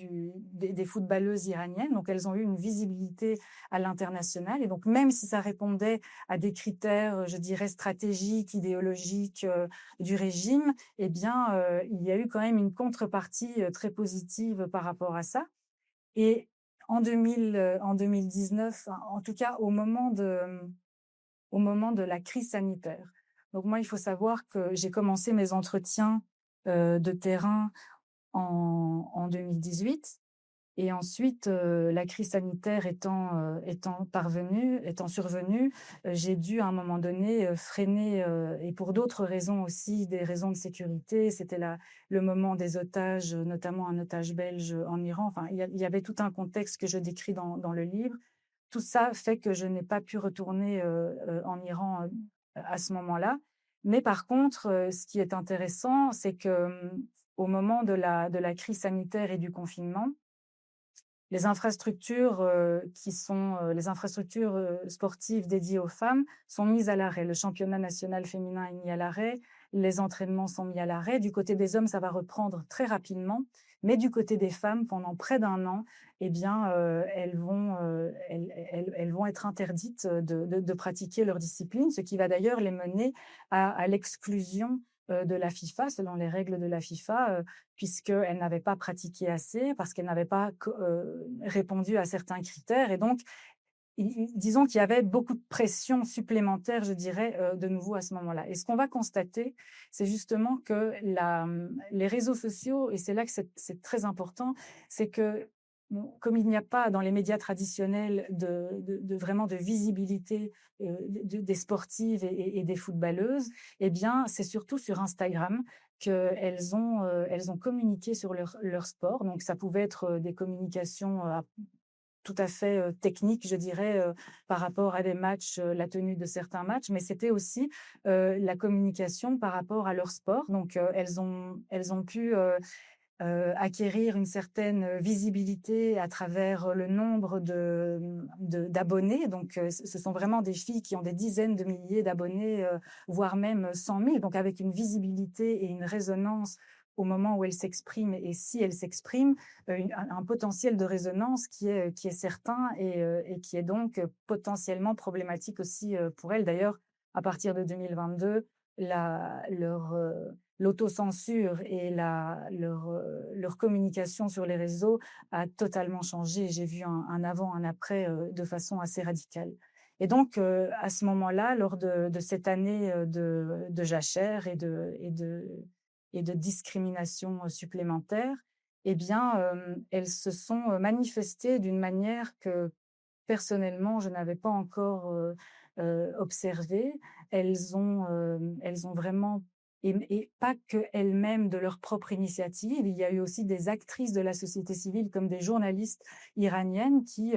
des footballeuses iraniennes. Donc elles ont eu une visibilité à l'international. Et donc même si ça répondait à des critères, je dirais, stratégiques, idéologiques du régime, eh bien, il y a eu quand même une contrepartie très positive par rapport à ça. Et en 2019, en tout cas au moment de la crise sanitaire. Donc moi, il faut savoir que j'ai commencé mes entretiens de terrain en 2018 et ensuite, la crise sanitaire étant survenue, j'ai dû à un moment donné, freiner, et pour d'autres raisons aussi, des raisons de sécurité. C'était le moment des otages, notamment un otage belge en Iran. Enfin, il y avait tout un contexte que je décris dans le livre. Tout ça fait que je n'ai pas pu retourner, en Iran, à ce moment-là. Mais par contre, ce qui est intéressant, c'est que, au moment de la crise sanitaire et du confinement, les infrastructures, les infrastructures, sportives dédiées aux femmes sont mises à l'arrêt. Le championnat national féminin est mis à l'arrêt, les entraînements sont mis à l'arrêt. Du côté des hommes, ça va reprendre très rapidement, mais du côté des femmes, pendant près d'un an, eh bien, elles vont être interdites de pratiquer leur discipline, ce qui va d'ailleurs les mener à l'exclusion, de la FIFA, selon les règles de la FIFA, puisqu'elle n'avait pas pratiqué assez, parce qu'elle n'avait pas répondu à certains critères. Et donc, disons qu'il y avait beaucoup de pression supplémentaire, je dirais, de nouveau à ce moment-là. Et ce qu'on va constater, c'est justement que les réseaux sociaux, et c'est là que c'est très important, c'est que bon, comme il n'y a pas dans les médias traditionnels vraiment de visibilité des sportives et des footballeuses, eh bien, c'est surtout sur Instagram elles ont communiqué sur leur sport. Donc, ça pouvait être des communications tout à fait techniques, je dirais, par rapport à des matchs, la tenue de certains matchs, mais c'était aussi la communication par rapport à leur sport. Donc, elles ont pu acquérir une certaine visibilité à travers le nombre d'abonnés. Donc, ce sont vraiment des filles qui ont des dizaines de milliers d'abonnés, voire même 100 000. Donc, avec une visibilité et une résonance au moment où elles s'expriment et si elles s'expriment, un potentiel de résonance qui est certain et qui est donc potentiellement problématique aussi pour elles. D'ailleurs, à partir de 2022, l'autocensure et leur communication sur les réseaux a totalement changé. J'ai vu un avant, un après de façon assez radicale. Et donc, à ce moment-là, lors de cette année de jachère et de discrimination supplémentaire, eh bien, elles se sont manifestées d'une manière que personnellement, je n'avais pas encore observée. Elles ont vraiment et pas qu'elles-mêmes de leur propre initiative. Il y a eu aussi des actrices de la société civile comme des journalistes iraniennes qui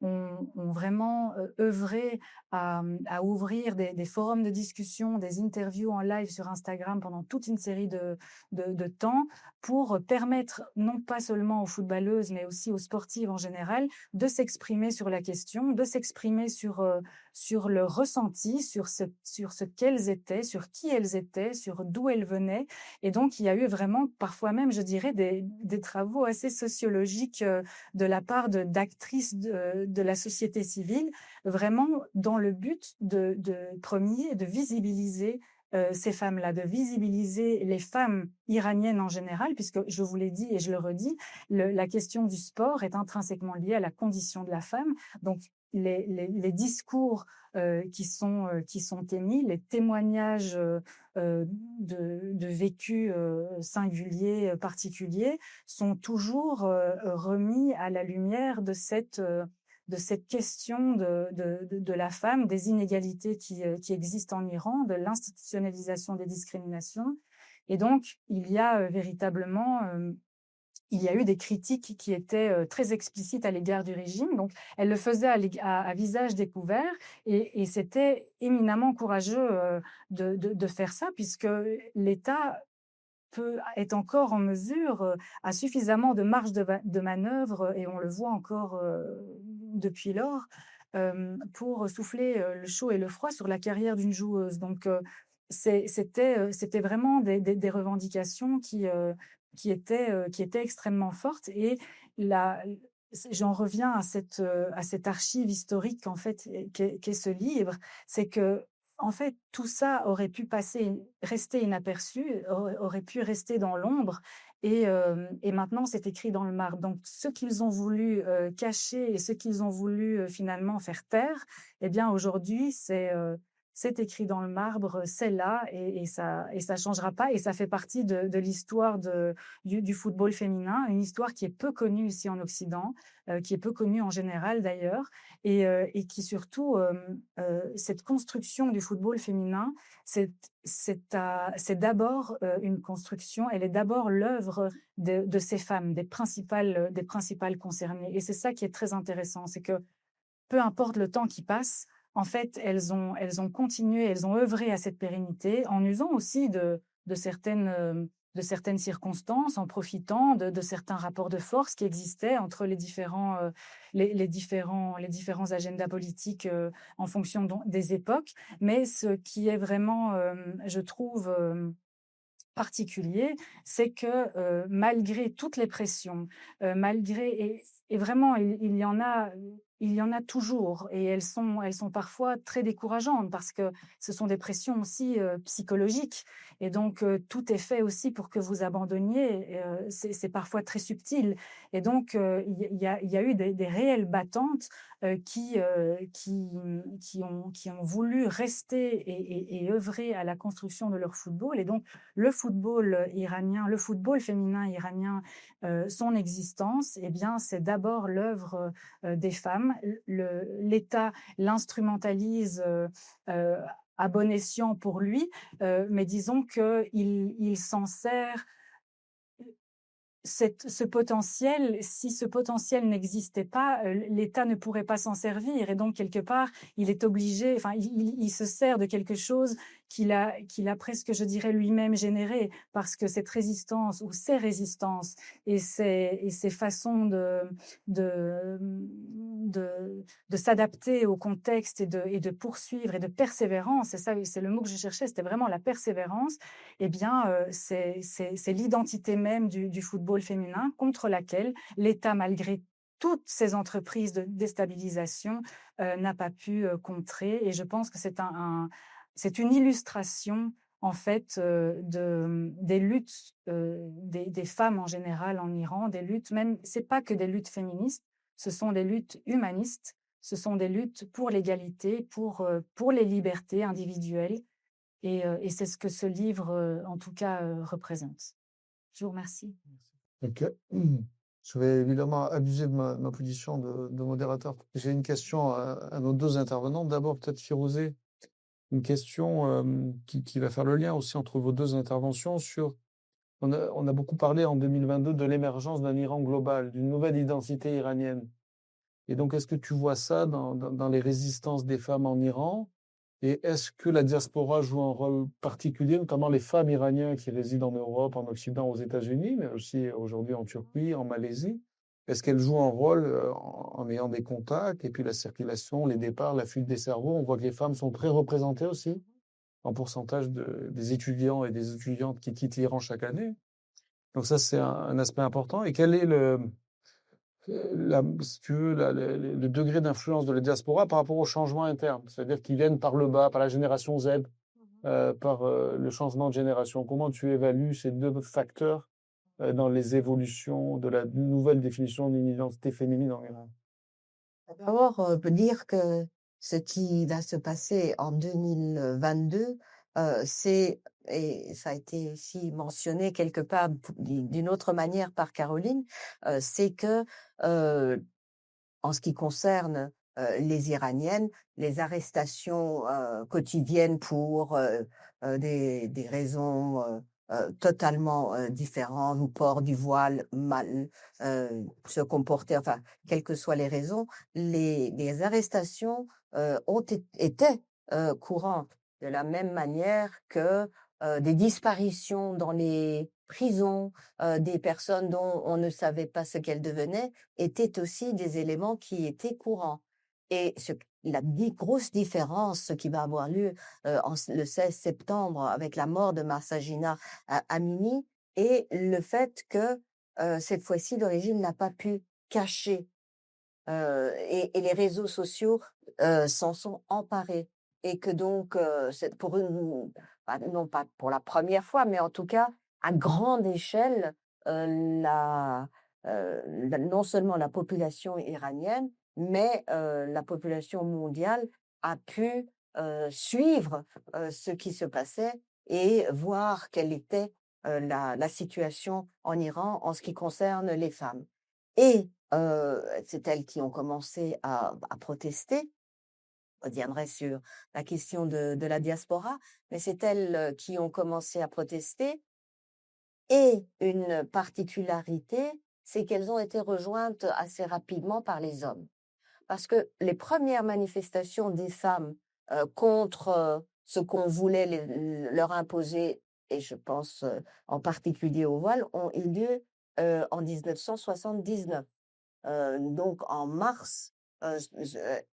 ont vraiment œuvré à ouvrir des forums de discussion, des interviews en live sur Instagram pendant toute une série de temps pour permettre non pas seulement aux footballeuses mais aussi aux sportives en général de s'exprimer sur la question, de s'exprimer sur leur ressenti, sur ce qu'elles étaient, sur qui elles étaient, sur d'où elles venaient. Et donc, il y a eu vraiment, parfois même, je dirais, des travaux assez sociologiques de la part d'actrices de la société civile, vraiment dans le but premier, de visibiliser ces femmes-là, de visibiliser les femmes iraniennes en général, puisque je vous l'ai dit et je le redis, la question du sport est intrinsèquement liée à la condition de la femme. Donc, les discours qui sont émis, les témoignages de vécus singuliers, particuliers, sont toujours remis à la lumière de cette question de la femme, des inégalités qui existent en Iran, de l'institutionnalisation des discriminations. Et donc, il y a véritablement il y a eu des critiques qui étaient très explicites à l'égard du régime. Donc, elle le faisait à visage découvert et c'était éminemment courageux de faire ça puisque l'État est encore en mesure, a suffisamment de marge de manœuvre et on le voit encore depuis lors, pour souffler le chaud et le froid sur la carrière d'une joueuse. Donc, c'était vraiment des revendications qui étaient extrêmement fortes et j'en reviens à cette archive historique en fait qu'est ce livre, c'est que en fait tout ça aurait pu rester inaperçu, aurait pu rester dans l'ombre et maintenant c'est écrit dans le marbre. Donc ce qu'ils ont voulu cacher et ce qu'ils ont voulu finalement faire taire, eh bien aujourd'hui c'est écrit dans le marbre, c'est là et ça changera pas et ça fait partie de l'histoire du football féminin, une histoire qui est peu connue ici en Occident, qui est peu connue en général d'ailleurs et qui surtout, cette construction du football féminin, c'est d'abord une construction, elle est d'abord l'œuvre de ces femmes, des principales concernées et c'est ça qui est très intéressant, c'est que peu importe le temps qui passe, en fait, elles ont continué, elles ont œuvré à cette pérennité en usant aussi de certaines circonstances, en profitant de certains rapports de force qui existaient entre les différents agendas politiques en fonction des époques. Mais ce qui est vraiment, je trouve, particulier, c'est que malgré toutes les pressions, et vraiment il y en a toujours et elles sont parfois très décourageantes parce que ce sont des pressions aussi psychologiques et donc tout est fait aussi pour que vous abandonniez. C'est parfois très subtil et donc il y a eu des réelles battantes qui ont voulu rester et œuvrer à la construction de leur football et donc le football iranien, le football féminin iranien, son existence, eh bien, c'est d'abord l'œuvre des femmes. L'État l'instrumentalise à bon escient pour lui, mais disons qu'il s'en sert ce potentiel, si ce potentiel n'existait pas, l'État ne pourrait pas s'en servir et donc quelque part, il est obligé, enfin, il se sert de quelque chose qu'il a presque, je dirais, lui-même généré parce que cette résistance ou ces résistances et ces façons de s'adapter au contexte et de poursuivre et de persévérance, c'est ça, c'est le mot que je cherchais, c'était vraiment la persévérance, eh bien, c'est l'identité même du football féminin contre laquelle l'État, malgré toutes ces entreprises de déstabilisation, n'a pas pu contrer. Et je pense que c'est une illustration, en fait, des luttes des femmes en général en Iran, des luttes même, c'est pas que des luttes féministes, ce sont des luttes humanistes, ce sont des luttes pour l'égalité, pour les libertés individuelles. Et c'est ce que ce livre, en tout cas, représente. Je vous remercie. Ok. Je vais évidemment abuser de ma position de modérateur. J'ai une question à nos deux intervenants. D'abord, peut-être Firouzé, une question qui va faire le lien aussi entre vos deux interventions on a beaucoup parlé en 2022 de l'émergence d'un Iran global, d'une nouvelle identité iranienne. Et donc, est-ce que tu vois ça dans les résistances des femmes en Iran? Et est-ce que la diaspora joue un rôle particulier, notamment les femmes iraniennes qui résident en Europe, en Occident, aux États-Unis, mais aussi aujourd'hui en Turquie, en Malaisie? Est-ce qu'elles jouent un rôle en ayant des contacts et puis la circulation, les départs, la fuite des cerveaux? On voit que les femmes sont très représentées aussi en pourcentage des étudiants et des étudiantes qui quittent l'Iran chaque année. Donc ça, c'est un aspect important. Et quel est si tu veux, le degré d'influence de la diaspora par rapport au changement interne? C'est-à-dire qu'ils viennent par le bas, par la génération Z, par le changement de génération. Comment tu évalues ces deux facteurs dans les évolutions de la nouvelle définition d'une identité féminine en Iran? D'abord, on peut dire que ce qui va se passer en 2022, c'est et ça a été aussi mentionné quelque part d'une autre manière par Caroline, c'est que, heu, en ce qui concerne, les Iraniennes, les arrestations, quotidiennes pour, des raisons, totalement, différentes, ou port du voile, mal, se comporter, enfin, quelles que soient les raisons, les arrestations, étaient, courantes. De la même manière que, des disparitions dans les prisons, des personnes dont on ne savait pas ce qu'elles devenaient, étaient aussi des éléments qui étaient courants. Et grosse différence, ce qui va avoir lieu le 16 septembre avec la mort de Mahsa Jina Amini, et le fait que cette fois-ci, le régime n'a pas pu cacher et les réseaux sociaux s'en sont emparés. Et que donc, c'est pour non pas pour la première fois, mais en tout cas à grande échelle, non seulement la population iranienne, mais la population mondiale a pu suivre ce qui se passait et voir quelle était la situation en Iran en ce qui concerne les femmes. Et c'est elles qui ont commencé à protester. On reviendrait sur la question de la diaspora, mais c'est elles qui ont commencé à protester. Et une particularité, c'est qu'elles ont été rejointes assez rapidement par les hommes. Parce que les premières manifestations des femmes contre ce qu'on voulait leur imposer, et je pense en particulier au voile, ont eu lieu en 1979. Donc en mars,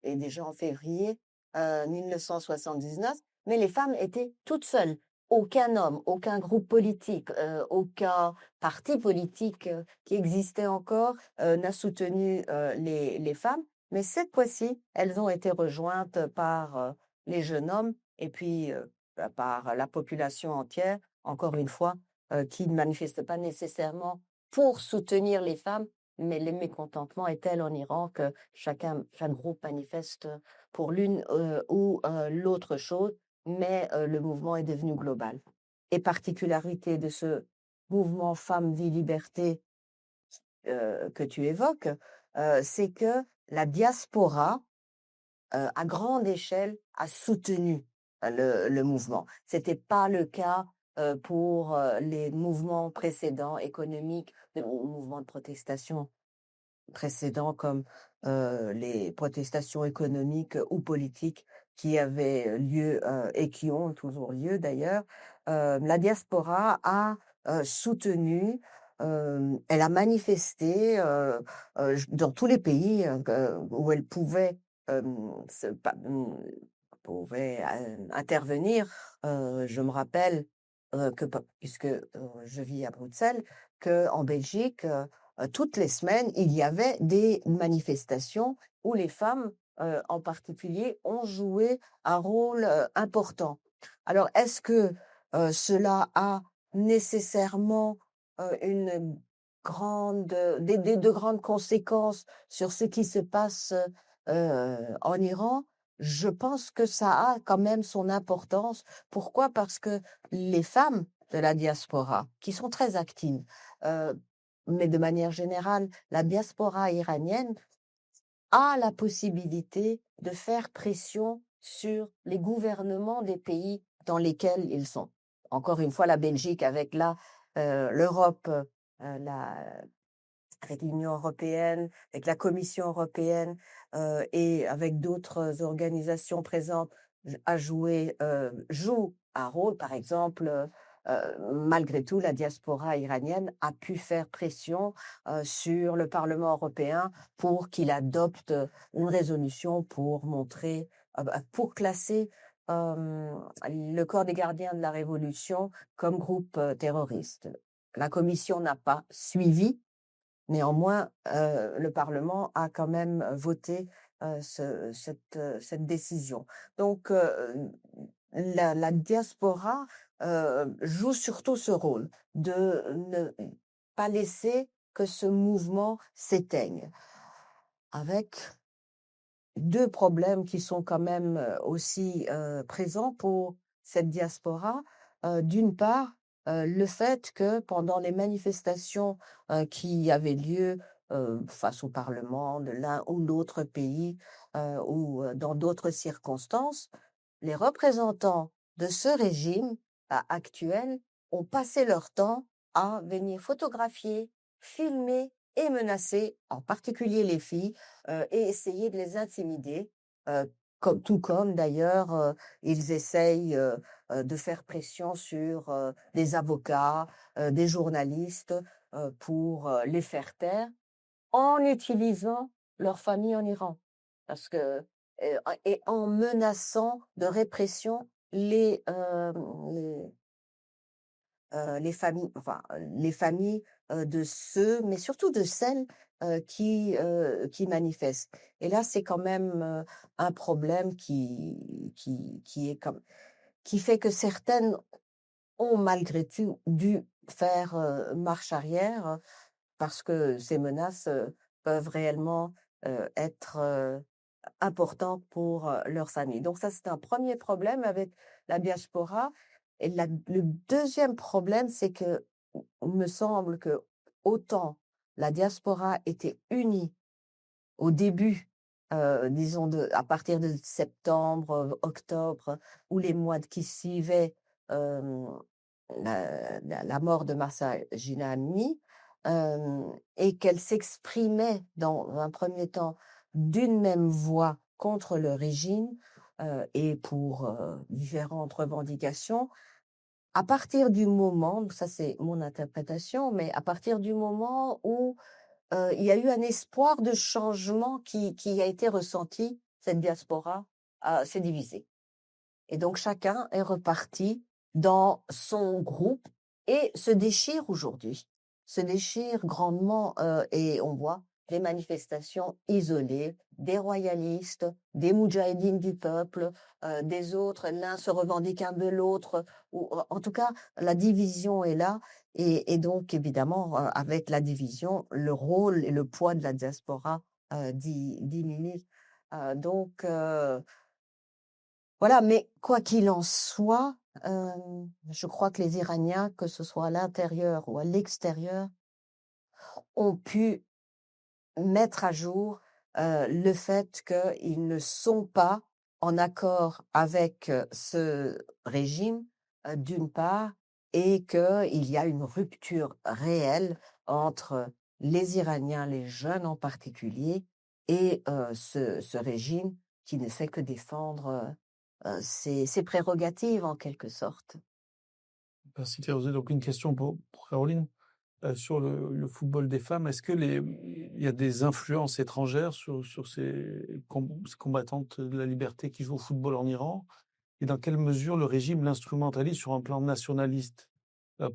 et déjà en février 1979, mais les femmes étaient toutes seules. Aucun homme, aucun groupe politique, aucun parti politique qui existait encore n'a soutenu les femmes. Mais cette fois-ci, elles ont été rejointes par les jeunes hommes et puis par la population entière, encore une fois, qui ne manifeste pas nécessairement pour soutenir les femmes, mais le mécontentement est tel en Iran que chaque groupe manifeste pour l'une ou l'autre chose, mais le mouvement est devenu global. Et particularité de ce mouvement Femmes, Vie, Liberté que tu évoques, c'est que la diaspora, à grande échelle, a soutenu le mouvement. C'était pas le cas pour les mouvements précédents économiques, ou mouvements de protestation précédents comme les protestations économiques ou politiques qui avaient lieu et qui ont toujours lieu d'ailleurs. La diaspora a soutenu, elle a manifesté dans tous les pays où elle pouvait, pouvait intervenir. Je me rappelle puisque je vis à Bruxelles, qu'en Belgique, toutes les semaines, il y avait des manifestations où les femmes, en particulier, ont joué un rôle important. Alors, est-ce que cela a nécessairement une de grandes conséquences sur ce qui se passe en Iran? Je pense que ça a quand même son importance. Pourquoi? Parce que les femmes de la diaspora, qui sont très actives, euh, mais de manière générale, la diaspora iranienne a la possibilité de faire pression sur les gouvernements des pays dans lesquels ils sont. Encore une fois, la Belgique avec l'Europe, la avec l'Union européenne, avec la Commission européenne, et avec d'autres organisations présentes, joue un rôle. Par exemple, malgré tout, la diaspora iranienne a pu faire pression, sur le Parlement européen pour qu'il adopte, une résolution pour montrer, pour classer, le corps des gardiens de la révolution comme groupe, terroriste. La Commission n'a pas suivi. Néanmoins, le Parlement a quand même voté, cette décision. Donc, la diaspora, joue surtout ce rôle de ne pas laisser que ce mouvement s'éteigne. Avec 2 problèmes qui sont quand même, aussi, présents pour cette diaspora. D'une part, le fait que pendant les manifestations, qui avaient lieu, face au parlement de l'un ou l'autre pays, ou, dans d'autres circonstances, les représentants de ce régime, actuel ont passé leur temps à venir photographier, filmer et menacer, en particulier les filles, et essayer de les intimider, tout comme d'ailleurs, ils essayent, de faire pression sur, des avocats, des journalistes, pour, les faire taire en utilisant leur famille en Iran. Parce que, et en menaçant de répression les familles, enfin, les familles, de ceux, mais surtout de celles, qui manifestent. Et là, c'est quand même, un problème qui est comme qui fait que certaines ont malgré tout dû faire, marche arrière, parce que ces menaces, peuvent réellement, être, importantes pour, leurs familles. Donc ça, c'est un premier problème avec la diaspora. Et le deuxième problème, c'est que, il me semble que autant la diaspora était unie au début, disons à partir de septembre, octobre, ou les mois qui suivaient, hem, la mort de Mahsa Jina Amini, et qu'elle s'exprimait dans un premier temps d'une même voix contre le régime, et pour, différentes revendications. À partir du moment, ça c'est mon interprétation, mais à partir du moment où il y a eu un espoir de changement qui a été ressenti, cette diaspora, s'est divisée. Et donc chacun est reparti dans son groupe et se déchire aujourd'hui. Se déchire grandement, et on voit des manifestations isolées, des royalistes, des moudjahidines du peuple, des autres, l'un se revendique un de l'autre, ou en tout cas, la division est là. Et donc évidemment, avec la division, le rôle et le poids de la diaspora, diminue. Donc voilà, mais quoi qu'il en soit, je crois que les Iraniens, que ce soit à l'intérieur ou à l'extérieur, ont pu mettre à jour, le fait qu'ils ne sont pas en accord avec, ce régime, d'une part, et qu'il y a une rupture réelle entre les Iraniens, les jeunes en particulier, et ce régime qui ne fait que défendre, ses prérogatives en quelque sorte. Merci Férouzé. Donc une question pour Caroline. Sur le football des femmes, est-ce que il y a des influences étrangères sur ces combattantes de la liberté qui jouent au football en Iran? Et dans quelle mesure le régime l'instrumentalise sur un plan nationaliste,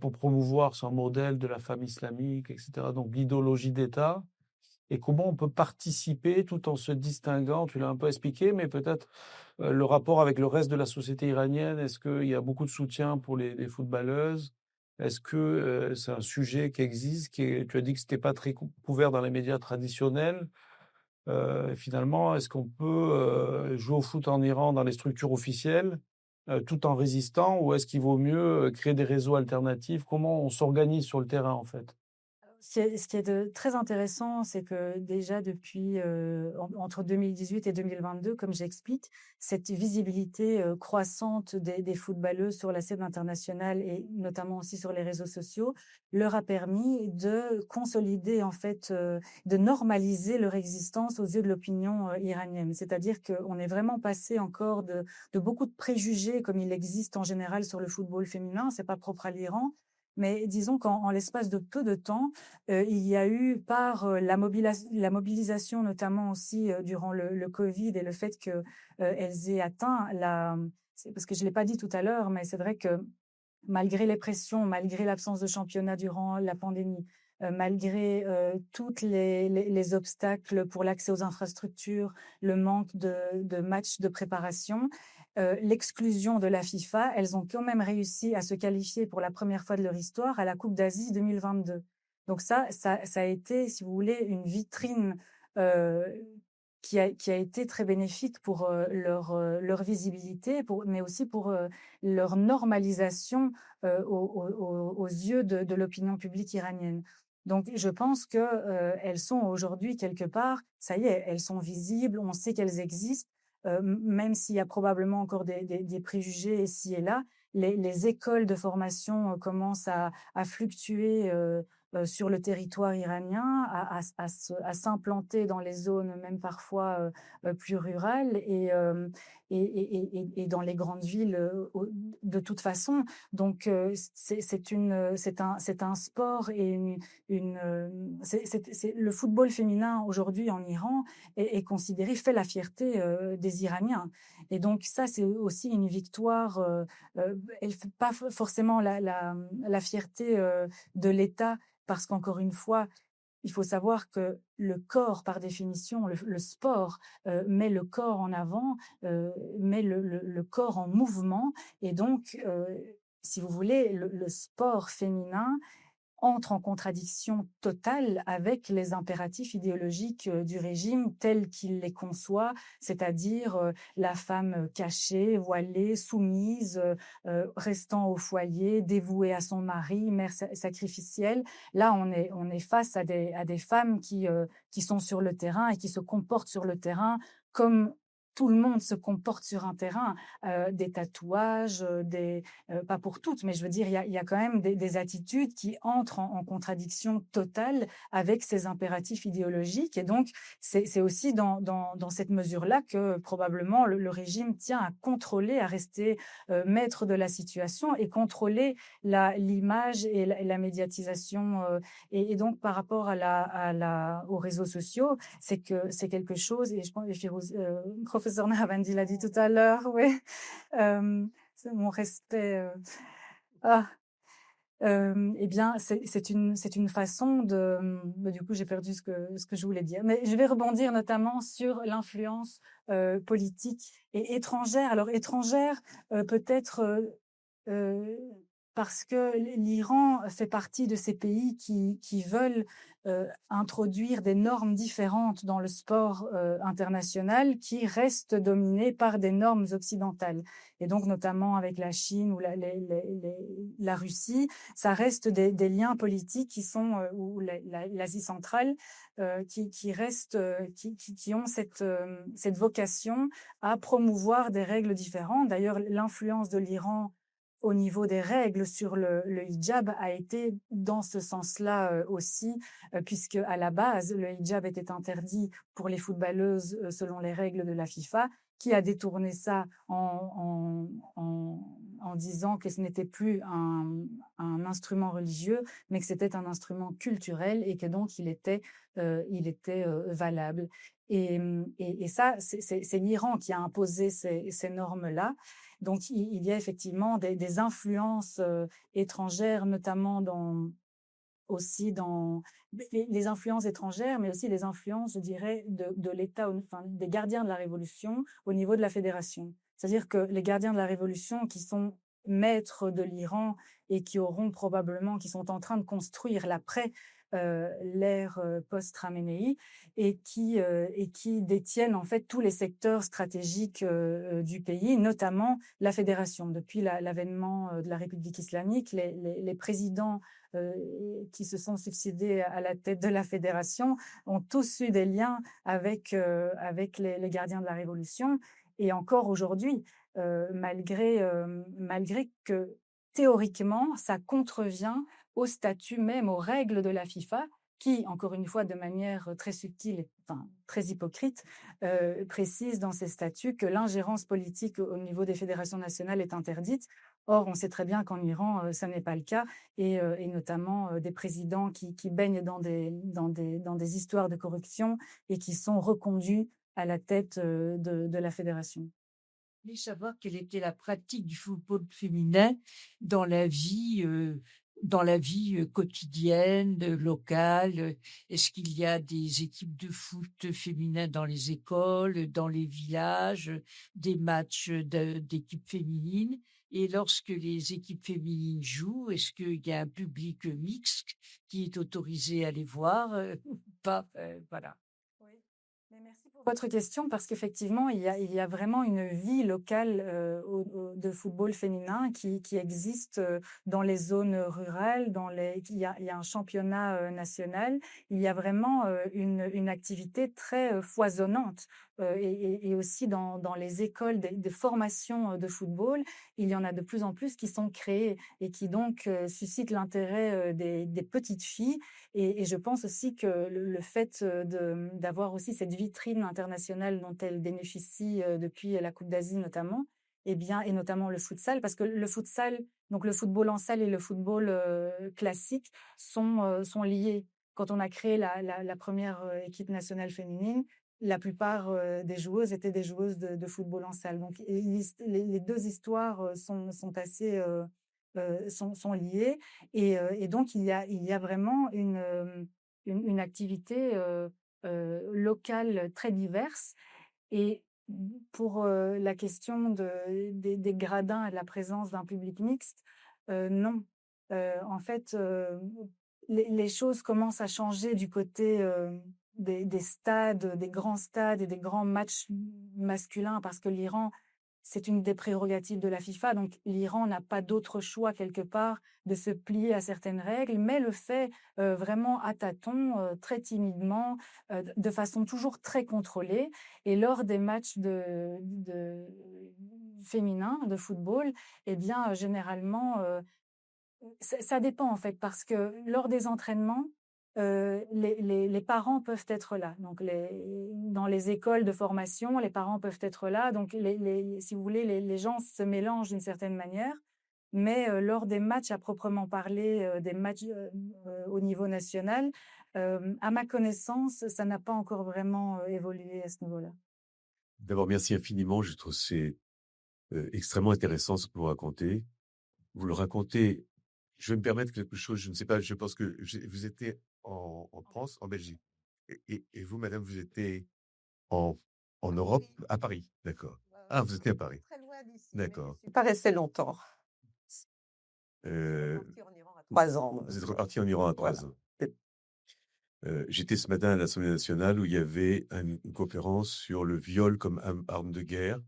pour promouvoir son modèle de la femme islamique, etc., donc l'idéologie d'État? Et comment on peut participer tout en se distinguant? Tu l'as un peu expliqué, mais peut-être le rapport avec le reste de la société iranienne. Est-ce qu'il y a beaucoup de soutien pour les footballeuses? Est-ce que c'est un sujet qui existe, tu as dit que c'était pas très couvert dans les médias traditionnels. Finalement, est-ce qu'on peut jouer au foot en Iran dans les structures officielles, tout en résistant, ou est-ce qu'il vaut mieux créer des réseaux alternatifs? Comment on s'organise sur le terrain, en fait? ce qui est très intéressant, c'est que déjà depuis entre 2018 et 2022, comme j'explique, cette visibilité croissante des footballeuses sur la scène internationale et notamment aussi sur les réseaux sociaux leur a permis de consolider, en fait, de normaliser leur existence aux yeux de l'opinion iranienne. C'est-à-dire qu'on est vraiment passé encore de beaucoup de préjugés, comme il existe en général sur le football féminin, c'est pas propre à l'Iran, mais disons qu'en l'espace de peu de temps, il y a eu par la mobilisation notamment aussi durant le Covid et le fait qu'elles aient atteint parce que je l'ai pas dit tout à l'heure, mais c'est vrai que malgré les pressions, malgré l'absence de championnat durant la pandémie, malgré toutes les obstacles pour l'accès aux infrastructures, le manque de matchs de préparation, l'exclusion de la FIFA, elles ont quand même réussi à se qualifier pour la première fois de leur histoire à la Coupe d'Asie 2022. Donc ça a été, si vous voulez, une vitrine euh, qui a été très bénéfique pour leur visibilité, mais aussi pour leur normalisation aux yeux de l'opinion publique iranienne. Donc, je pense que elles sont aujourd'hui quelque part, ça y est, elles sont visibles, on sait qu'elles existent, même s'il y a probablement encore des préjugés ici et là. Les écoles de formation commencent à fluctuer sur le territoire iranien, à s'implanter dans les zones même parfois plus rurales et dans les grandes villes de toute façon. Donc c'est un sport et le football féminin aujourd'hui en Iran est considéré, fait la fierté des Iraniens. Et donc ça c'est aussi une victoire. Elle fait pas forcément la fierté de l'État, parce qu'encore une fois, il faut savoir que le corps, par définition, le sport met le corps en avant, met le corps en mouvement. Et donc, si vous voulez, le sport féminin entre en contradiction totale avec les impératifs idéologiques du régime tels qu'il les conçoit, c'est-à-dire la femme cachée, voilée, soumise, restant au foyer, dévouée à son mari, mère sacrificielle. Là, on est face à des femmes qui sont sur le terrain et qui se comportent sur le terrain comme tout le monde se comporte sur un terrain, des tatouages, pas pour toutes, mais je veux dire, il y a quand même des attitudes qui entrent en contradiction totale avec ces impératifs idéologiques. Et donc, c'est aussi dans cette mesure-là que probablement le régime tient à contrôler, à rester maître de la situation et contrôler l'image et la médiatisation. Et donc, par rapport aux réseaux sociaux, c'est quelque chose, et je pense que professeur Nahavandi l'a dit tout à l'heure, oui. C'est mon respect. Eh bien, c'est une façon du coup, j'ai perdu ce que je voulais dire. Mais je vais rebondir notamment sur l'influence politique et étrangère. Alors, étrangère, peut-être parce que l'Iran fait partie de ces pays qui veulent introduire des normes différentes dans le sport international qui restent dominées par des normes occidentales. Et donc, notamment avec la Chine ou la Russie, ça reste des liens politiques qui sont, ou l'Asie centrale, qui restent, qui ont cette vocation à promouvoir des règles différentes. D'ailleurs, l'influence de l'Iran au niveau des règles sur le hijab a été dans ce sens-là aussi, puisque à la base, le hijab était interdit pour les footballeuses selon les règles de la FIFA, qui a détourné ça en disant que ce n'était plus un instrument religieux, mais que c'était un instrument culturel et que donc il était valable. Et ça, c'est l'Iran qui a imposé ces normes-là. Donc, il y a effectivement des influences étrangères, notamment aussi dans les influences étrangères, mais aussi les influences, je dirais, de l'État, enfin, des gardiens de la Révolution au niveau de la fédération. C'est-à-dire que les gardiens de la Révolution qui sont maîtres de l'Iran et qui sont en train de construire l'après l'ère post-Khamenei et qui détiennent en fait tous les secteurs stratégiques du pays, notamment la fédération. Depuis l'avènement de la République islamique, les présidents qui se sont succédés à la tête de la fédération ont tous eu des liens avec les gardiens de la Révolution. Et encore aujourd'hui, malgré que théoriquement, ça contrevient au statut même, aux règles de la FIFA, qui, encore une fois, de manière très subtile et enfin, très hypocrite, précise dans ses statuts que l'ingérence politique au niveau des fédérations nationales est interdite. Or, on sait très bien qu'en Iran, ça n'est pas le cas, et notamment des présidents qui baignent dans des histoires de corruption et qui sont reconduits à la tête de la fédération. Je voulais savoir quelle était la pratique du football féminin dans la vie, quotidienne, locale. Est-ce qu'il y a des équipes de foot féminin dans les écoles, dans les villages, des matchs d'équipes féminines? Et lorsque les équipes féminines jouent, est-ce qu'il y a un public mixte qui est autorisé à les voir ou pas? Voilà. Oui, mais merci pour votre question parce qu'effectivement, il y a vraiment une vie locale de football féminin qui existe dans les zones rurales, il y a un championnat national, il y a vraiment une activité très foisonnante. Et aussi dans les écoles de formation de football, il y en a de plus en plus qui sont créées et qui donc suscitent l'intérêt des petites filles. Et je pense aussi que le fait d'avoir aussi cette vitrine internationale dont elles bénéficient depuis la Coupe d'Asie notamment, eh bien, et notamment le futsal, parce que le futsal, donc le football en salle et le football classique sont liés. Quand on a créé la première équipe nationale féminine, la plupart des joueuses étaient des joueuses de football en salle. Donc, les deux histoires sont assez sont liées. Et donc, il y a vraiment une activité locale très diverse. Et pour la question des gradins et de la présence d'un public mixte, non. En fait, les choses commencent à changer du côté des stades, des grands stades et des grands matchs masculins, parce que l'Iran, c'est une des prérogatives de la FIFA. Donc, l'Iran n'a pas d'autre choix, quelque part, de se plier à certaines règles, mais le fait vraiment à tâtons, très timidement, de façon toujours très contrôlée. Et lors des matchs féminins de football, eh bien, généralement, ça dépend, en fait, parce que lors des entraînements, les parents peuvent être là. Donc dans les écoles de formation, les parents peuvent être là. Donc si vous voulez, les gens se mélangent d'une certaine manière. Mais lors des matchs à proprement parler, des matchs au niveau national, à ma connaissance, ça n'a pas encore vraiment évolué à ce niveau-là. D'abord, merci infiniment. Je trouve que c'est extrêmement intéressant ce que vous racontez. Vous le racontez. Je vais me permettre quelque chose. Je ne sais pas. Je pense que vous étiez en France, en Belgique. Et vous, madame, vous étiez en Europe, à Paris. D'accord. Ah, vous étiez à Paris. Très loin d'ici. D'accord. Je suis pas restée longtemps. Euh, Partie en Iran à 3 ans. Vous êtes reparti en Iran à 3 ans. J'étais ce matin à l'Assemblée nationale où il y avait une conférence sur le viol comme arme de guerre,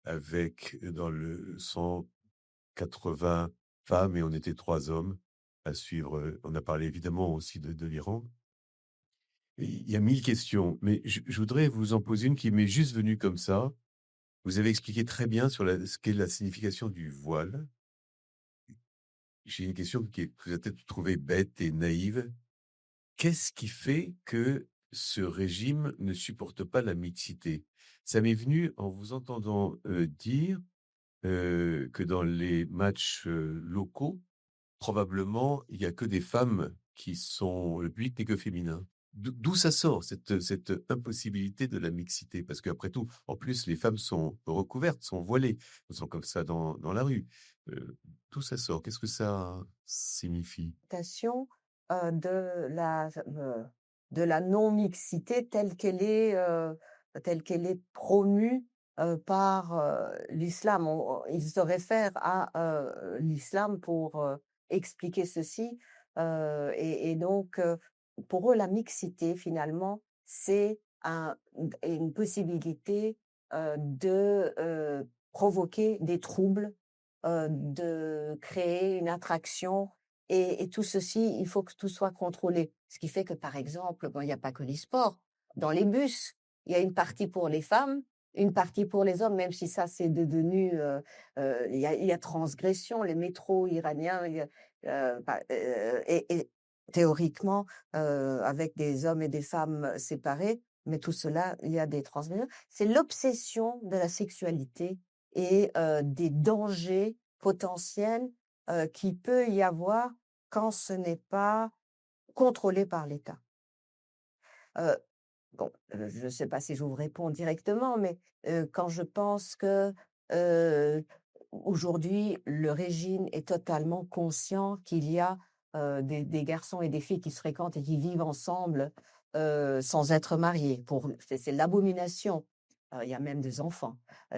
avec dans le 180 femmes et on était 3 hommes à suivre. On a parlé évidemment aussi de l'Iran. Il y a 1000 questions, mais je voudrais vous en poser une qui m'est juste venue comme ça. Vous avez expliqué très bien sur ce qu'est la signification du voile. J'ai une question que vous avez peut-être trouvée bête et naïve. Qu'est-ce qui fait que ce régime ne supporte pas la mixité? Ça m'est venu en vous entendant dire que dans les matchs locaux, probablement, il n'y a que des femmes qui sont le public n'est que féminin. D'où ça sort, cette impossibilité de la mixité? Parce qu'après tout, en plus, les femmes sont recouvertes, sont voilées, elles sont comme ça dans la rue. D'où ça sort? Qu'est-ce que ça signifie? De de la non-mixité telle qu'elle est promue par l'islam. Il se réfère à l'islam pour expliquer ceci. Et donc, pour eux, la mixité, finalement, c'est une possibilité de provoquer des troubles, de créer une attraction et tout ceci, il faut que tout soit contrôlé. Ce qui fait que, par exemple, bon, il n'y a pas que les sports. Dans les bus, il y a une partie pour les femmes, une partie pour les hommes, même si ça, c'est devenu, il y a transgression. Les métros iraniens, et théoriquement, avec des hommes et des femmes séparés, mais tout cela, il y a des transgressions. C'est l'obsession de la sexualité et des dangers potentiels qu'il peut y avoir quand ce n'est pas contrôlé par l'État. Heu, bon, je ne sais pas si je vous réponds directement, mais quand je pense que, heu, aujourd'hui, le régime est totalement conscient qu'il y a, des garçons et des filles qui se fréquentent et qui vivent ensemble, sans être mariés. C'est l'abomination. Il y a même des enfants,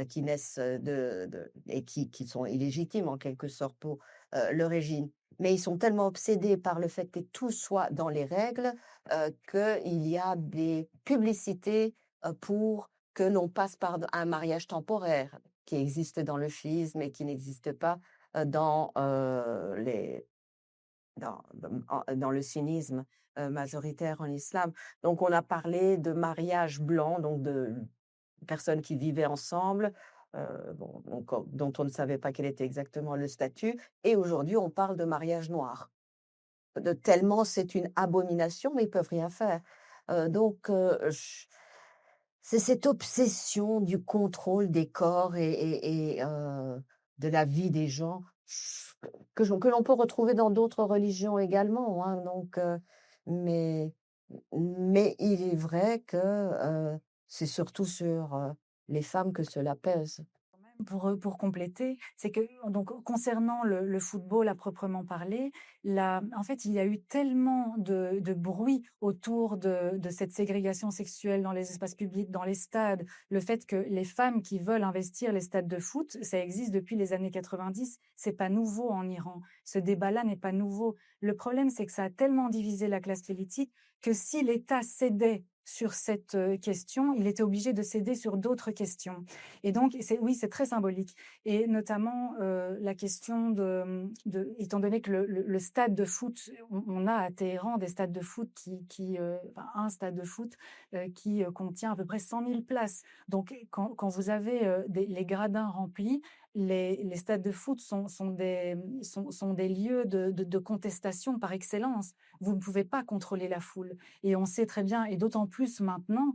qui naissent, et qui sont illégitimes en quelque sorte pour, le régime. Mais ils sont tellement obsédés par le fait que tout soit dans les règles, qu'il y a des publicités, pour que l'on passe par un mariage temporaire qui existe dans le chiisme et qui n'existe pas, dans, dans le sunnisme, majoritaire en islam. Donc on a parlé de mariage blanc, donc de personnes qui vivaient ensemble, bon, donc dont on ne savait pas quel était exactement le statut, et aujourd'hui on parle de mariage noir. De tellement c'est une abomination, mais ils peuvent rien faire. Donc j c'est cette obsession du contrôle des corps et de la vie des gens que l'on peut retrouver dans d'autres religions également, hein, donc mais il est vrai que, c'est surtout sur, les femmes que cela pèse. Quand même, pour compléter, c'est que donc concernant le football à proprement parler, en fait, il y a eu tellement de bruit autour de cette ségrégation sexuelle dans les espaces publics, dans les stades, le fait que les femmes qui veulent investir les stades de foot, ça existe depuis les années 90, c'est pas nouveau en Iran. Ce débat-là n'est pas nouveau. Le problème, c'est que ça a tellement divisé la classe politique que si l'État cédait sur cette question, il était obligé de céder sur d'autres questions. Et donc, oui, c'est très symbolique. Et notamment, la question étant donné que le stade de foot, on a à Téhéran des stades de foot enfin, un stade de foot qui contient à peu près 100 000 places. Donc, quand vous avez les gradins remplis, les stades de foot sont des lieux de contestation par excellence. Vous ne pouvez pas contrôler la foule. Et on sait très bien, et d'autant plus maintenant,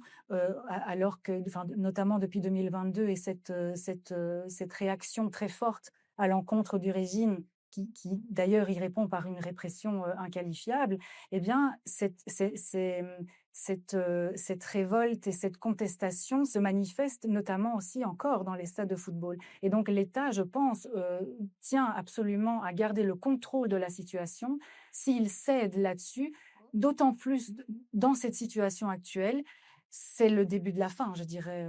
alors que, enfin, notamment depuis 2022 et cette réaction très forte à l'encontre du régime qui d'ailleurs y répond par une répression inqualifiable, eh bien, cette révolte et cette contestation se manifeste notamment aussi encore dans les stades de football. Et donc l'État, je pense, tient absolument à garder le contrôle de la situation. S'il cède là-dessus, d'autant plus dans cette situation actuelle, c'est le début de la fin, je dirais,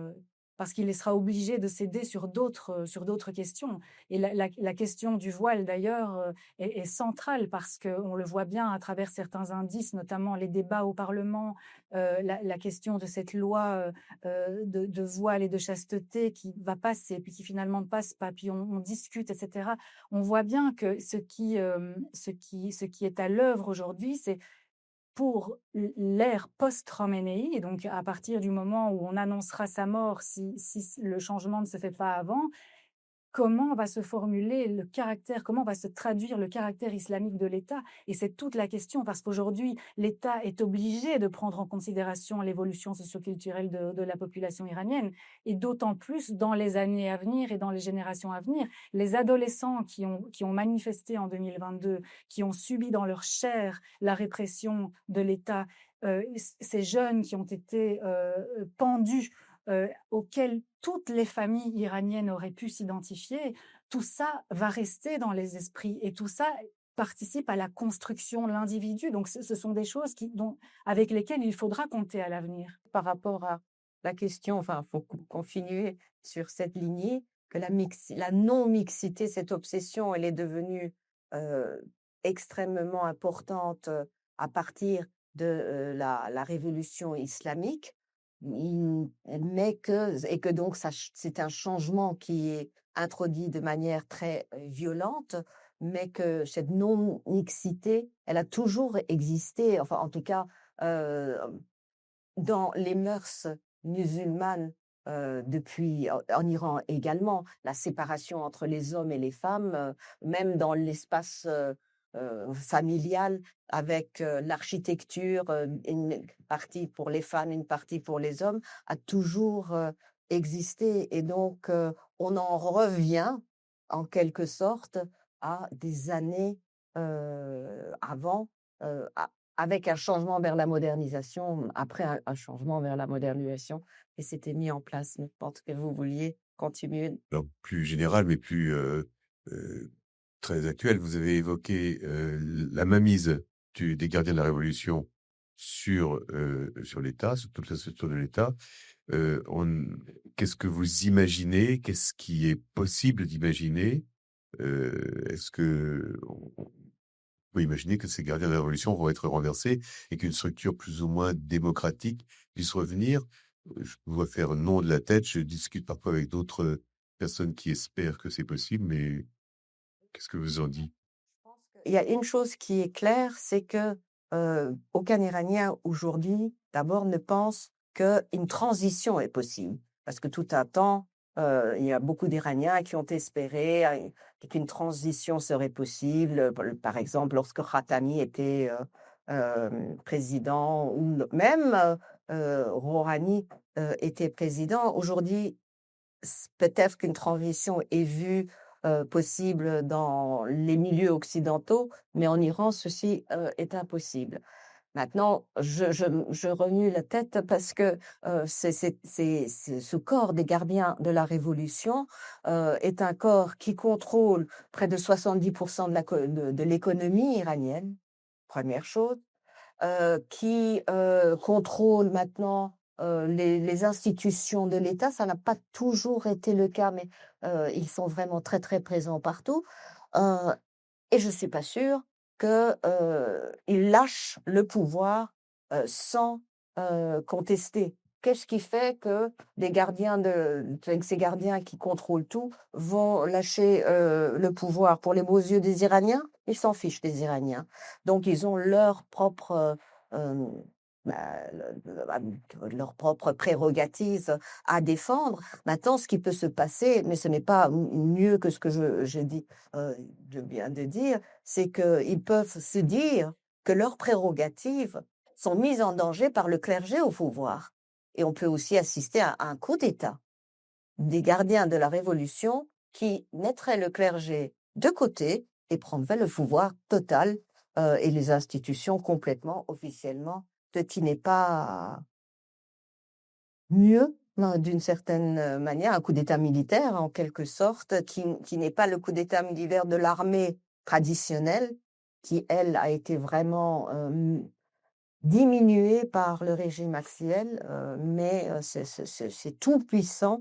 parce qu'il sera obligé de céder sur d'autres questions. Et la question du voile, d'ailleurs, est centrale parce qu'on le voit bien à travers certains indices, notamment les débats au Parlement, la question de cette loi de voile et de chasteté qui va passer, puis qui finalement ne passe pas, puis on discute, etc. On voit bien que ce qui est à l'œuvre aujourd'hui, c'est pour l'ère post-Khomeini, et donc à partir du moment où on annoncera sa mort, si le changement ne se fait pas avant, comment va se formuler le caractère, comment va se traduire le caractère islamique de l'État? Et c'est toute la question, parce qu'aujourd'hui, l'État est obligé de prendre en considération l'évolution socioculturelle de la population iranienne, et d'autant plus dans les années à venir et dans les générations à venir. Les adolescents qui ont manifesté en 2022, qui ont subi dans leur chair la répression de l'État, ces jeunes qui ont été pendus, auxquelles toutes les familles iraniennes auraient pu s'identifier, tout ça va rester dans les esprits et tout ça participe à la construction de l'individu. Donc ce sont des choses avec lesquelles il faudra compter à l'avenir. Par rapport à la question, enfin, il faut continuer sur cette lignée, que la non-mixité, cette obsession, elle est devenue extrêmement importante à partir de la révolution islamique, mais que donc c'est un changement qui est introduit de manière très violente, mais que cette non-mixité, elle a toujours existé, enfin, en tout cas, dans les mœurs musulmanes, depuis en Iran également, la séparation entre les hommes et les femmes, même dans l'espace, familial avec, l'architecture, une partie pour les femmes, une partie pour les hommes, a toujours, existé et donc on en revient, en quelque sorte, à des années, avant, a avec un changement vers la modernisation, après un changement vers la modernisation et c'était mis en place. Je pense que vous vouliez continuer. Alors plus général, mais plus, très actuel, vous avez évoqué, la mainmise des gardiens de la Révolution sur l'État, sur toute la structure de l'État. On Qu'est-ce que vous imaginez? Qu'est-ce qui est possible d'imaginer? Est-ce qu'on peut imaginer que ces gardiens de la Révolution vont être renversés et qu'une structure plus ou moins démocratique puisse revenir? Je me vois faire non de la tête, je discute parfois avec d'autres personnes qui espèrent que c'est possible, mais qu'est-ce que vous en dites? Il y a une chose qui est claire, c'est que, aucun Iranien aujourd'hui, d'abord, ne pense qu'une transition est possible. Parce que tout un temps, il y a beaucoup d'Iraniens qui ont espéré, qu'une transition serait possible, par exemple, lorsque Khatami était, président ou même, Rouhani, était président. Aujourd'hui, peut-être qu'une transition est vue possible dans les milieux occidentaux, mais en Iran, ceci est impossible. Maintenant, je remue la tête parce que ce corps des gardiens de la Révolution est un corps qui contrôle près de 70% de l'économie iranienne, première chose, qui contrôle maintenant les institutions de l'État. Ça n'a pas toujours été le cas, mais ils sont vraiment très, très présents partout. Euh, et je ne suis pas sûre qu'ils lâchent le pouvoir sans contester. Qu'est-ce qui fait que ces gardiens qui contrôlent tout vont lâcher le pouvoir? Pour les beaux yeux des Iraniens, ils s'en fichent des Iraniens. Donc ils ont euh, leur propre prérogative à défendre. Maintenant, ce qui peut se passer, mais ce n'est pas mieux que ce que je viens de dire, c'est qu'ils peuvent se dire que leurs prérogatives sont mises en danger par le clergé au pouvoir. Et on peut aussi assister à un coup d'État des gardiens de la Révolution qui mettraient le clergé de côté et prendraient le pouvoir total et les institutions complètement, officiellement, ce qui n'est pas mieux, d'une certaine manière, un coup d'État militaire en quelque sorte, qui n'est pas le coup d'État militaire de l'armée traditionnelle, qui, elle, a été vraiment diminuée par le régime actuel, mais c'est tout puissant.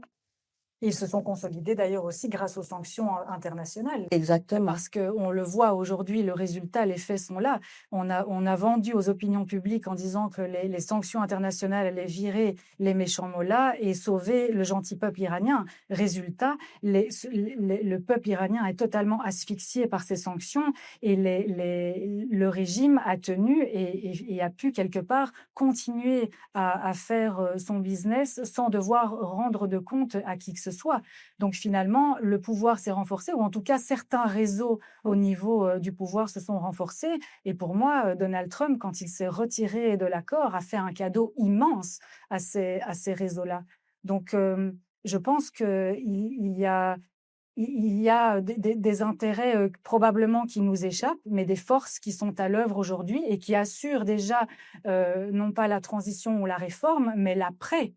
Ils se sont consolidés d'ailleurs aussi grâce aux sanctions internationales. Exactement. Parce qu'on le voit aujourd'hui, le résultat, les faits sont là. On a vendu aux opinions publiques en disant que les sanctions internationales allaient virer les méchants mollahs et sauver le gentil peuple iranien. Résultat, le peuple iranien est totalement asphyxié par ces sanctions et le régime a tenu et a pu quelque part continuer à faire son business sans devoir rendre de compte à qui que ce soit. Donc finalement, le pouvoir s'est renforcé, ou en tout cas certains réseaux au niveau du pouvoir se sont renforcés. Et pour moi, Donald Trump, quand il s'est retiré de l'accord, a fait un cadeau immense à ces réseaux-là. Donc je pense qu'il y a des intérêts probablement qui nous échappent, mais des forces qui sont à l'œuvre aujourd'hui et qui assurent déjà non pas la transition ou la réforme, mais l'après.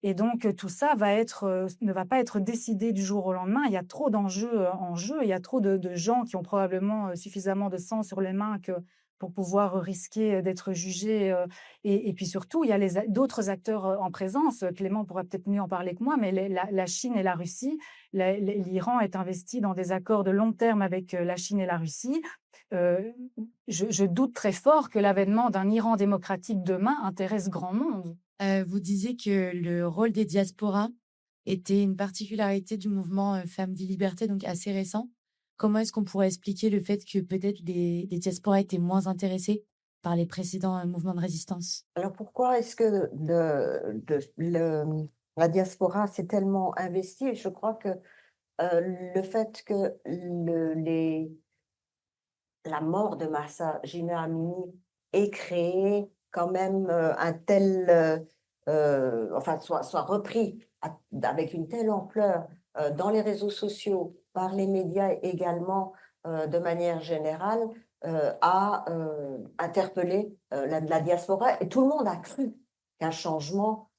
Et donc tout ça ne va pas être décidé du jour au lendemain. Il y a trop d'enjeux en jeu, il y a trop de gens qui ont probablement suffisamment de sang sur les mains pour pouvoir risquer d'être jugés. Et puis surtout, il y a d'autres acteurs en présence. Clément pourra peut-être mieux en parler que moi, mais la Chine et la Russie. L'Iran est investi dans des accords de long terme avec la Chine et la Russie. Je doute très fort que l'avènement d'un Iran démocratique demain intéresse grand monde. Vous disiez que le rôle des diasporas était une particularité du mouvement Femmes, Vie, Liberté, donc assez récent. comment est-ce qu'on pourrait expliquer le fait que peut-être les diasporas étaient moins intéressés par les précédents mouvements de résistance? Alors pourquoi est-ce que la diaspora s'est tellement investie? Je crois que le fait que la mort de Mahsa Jina Amini ait créé quand même un tel, enfin, soit repris avec une telle ampleur dans les réseaux sociaux, par les médias également, de manière générale, a interpellé la diaspora. Et tout le monde a cru qu'un changement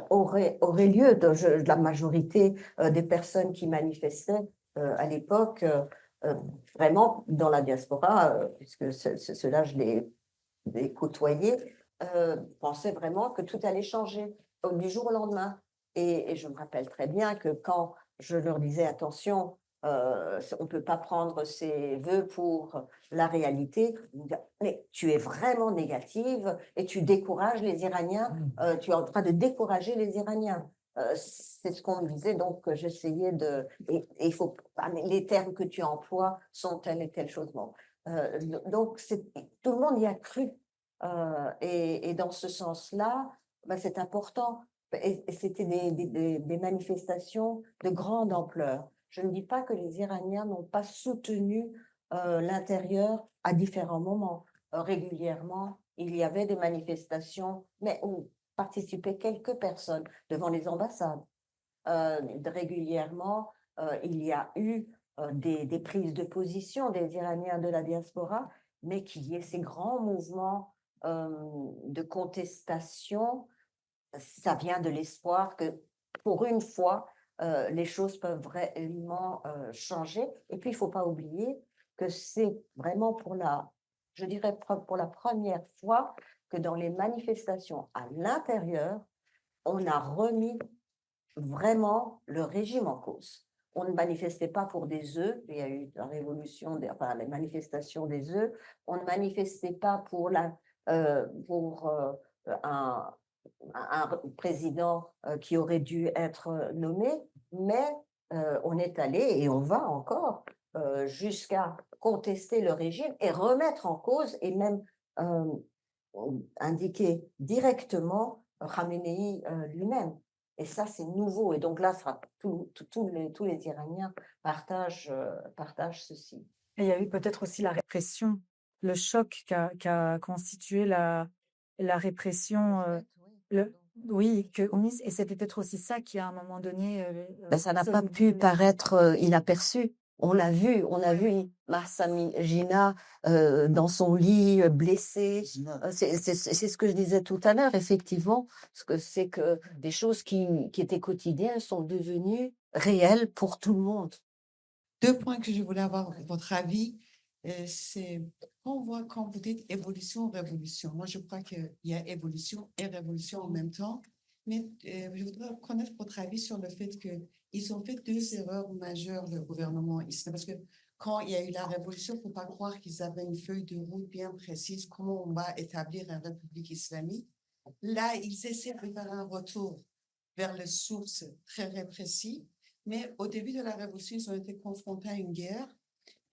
aurait lieu. La majorité des personnes qui manifestaient à l'époque, euh, vraiment dans la diaspora, puisque cela je l'ai côtoyé, pensaient vraiment que tout allait changer du jour au lendemain. Et je me rappelle très bien que quand je leur disais attention, on ne peut pas prendre ces vœux pour la réalité, ils me disaient, mais tu es vraiment négative et tu décourages les Iraniens, tu es en train de décourager les Iraniens. C'est ce qu'on me disait, donc j'essayais de. Et il faut. Les termes que tu emploies sont telle et telle chose. Bon. Donc tout le monde y a cru. Et dans ce sens-là, c'est important. Et c'était des manifestations de grande ampleur. Je ne dis pas que les Iraniens n'ont pas soutenu l'intérieur à différents moments. Régulièrement, il y avait des manifestations, mais où participaient quelques personnes devant les ambassades. Régulièrement, il y a eu des prises de position des Iraniens de la diaspora, mais qu'il y ait ces grands mouvements de contestation, ça vient de l'espoir que pour une fois, les choses peuvent vraiment changer. Et puis, il ne faut pas oublier que c'est vraiment je dirais pour la première fois que dans les manifestations à l'intérieur, on a remis vraiment le régime en cause. On ne manifestait pas pour des œufs, il y a eu la révolution, enfin les manifestations des œufs, on ne manifestait pas pour un, un président qui aurait dû être nommé, mais on est allé et on va encore jusqu'à contester le régime et remettre en cause et même indiquer directement Khamenei lui-même. Et ça, c'est nouveau. Et donc là, tous les Iraniens partagent ceci. Et il y a eu peut-être aussi la répression, le choc qu'a constitué la répression. Oui, et c'est peut-être aussi ça qui, à un moment donné, ça n'a pas pu paraître inaperçu. On l'a vu, Mahsa Jina dans son lit, blessé. C'est ce que je disais tout à l'heure, effectivement, parce que c'est que des choses qui étaient quotidiennes sont devenues réelles pour tout le monde. 2 points que je voulais avoir votre avis. C'est quand vous dites évolution, révolution. Moi, je crois qu'il y a évolution et révolution en même temps. Mais je voudrais connaître votre avis sur le fait qu'ils ont fait 2 erreurs majeures, le gouvernement islamique. Parce que quand il y a eu la révolution, il ne faut pas croire qu'ils avaient une feuille de route bien précise, comment on va établir une république islamique. Là, ils essaient de faire un retour vers les sources très répressives. Mais au début de la révolution, ils ont été confrontés à une guerre.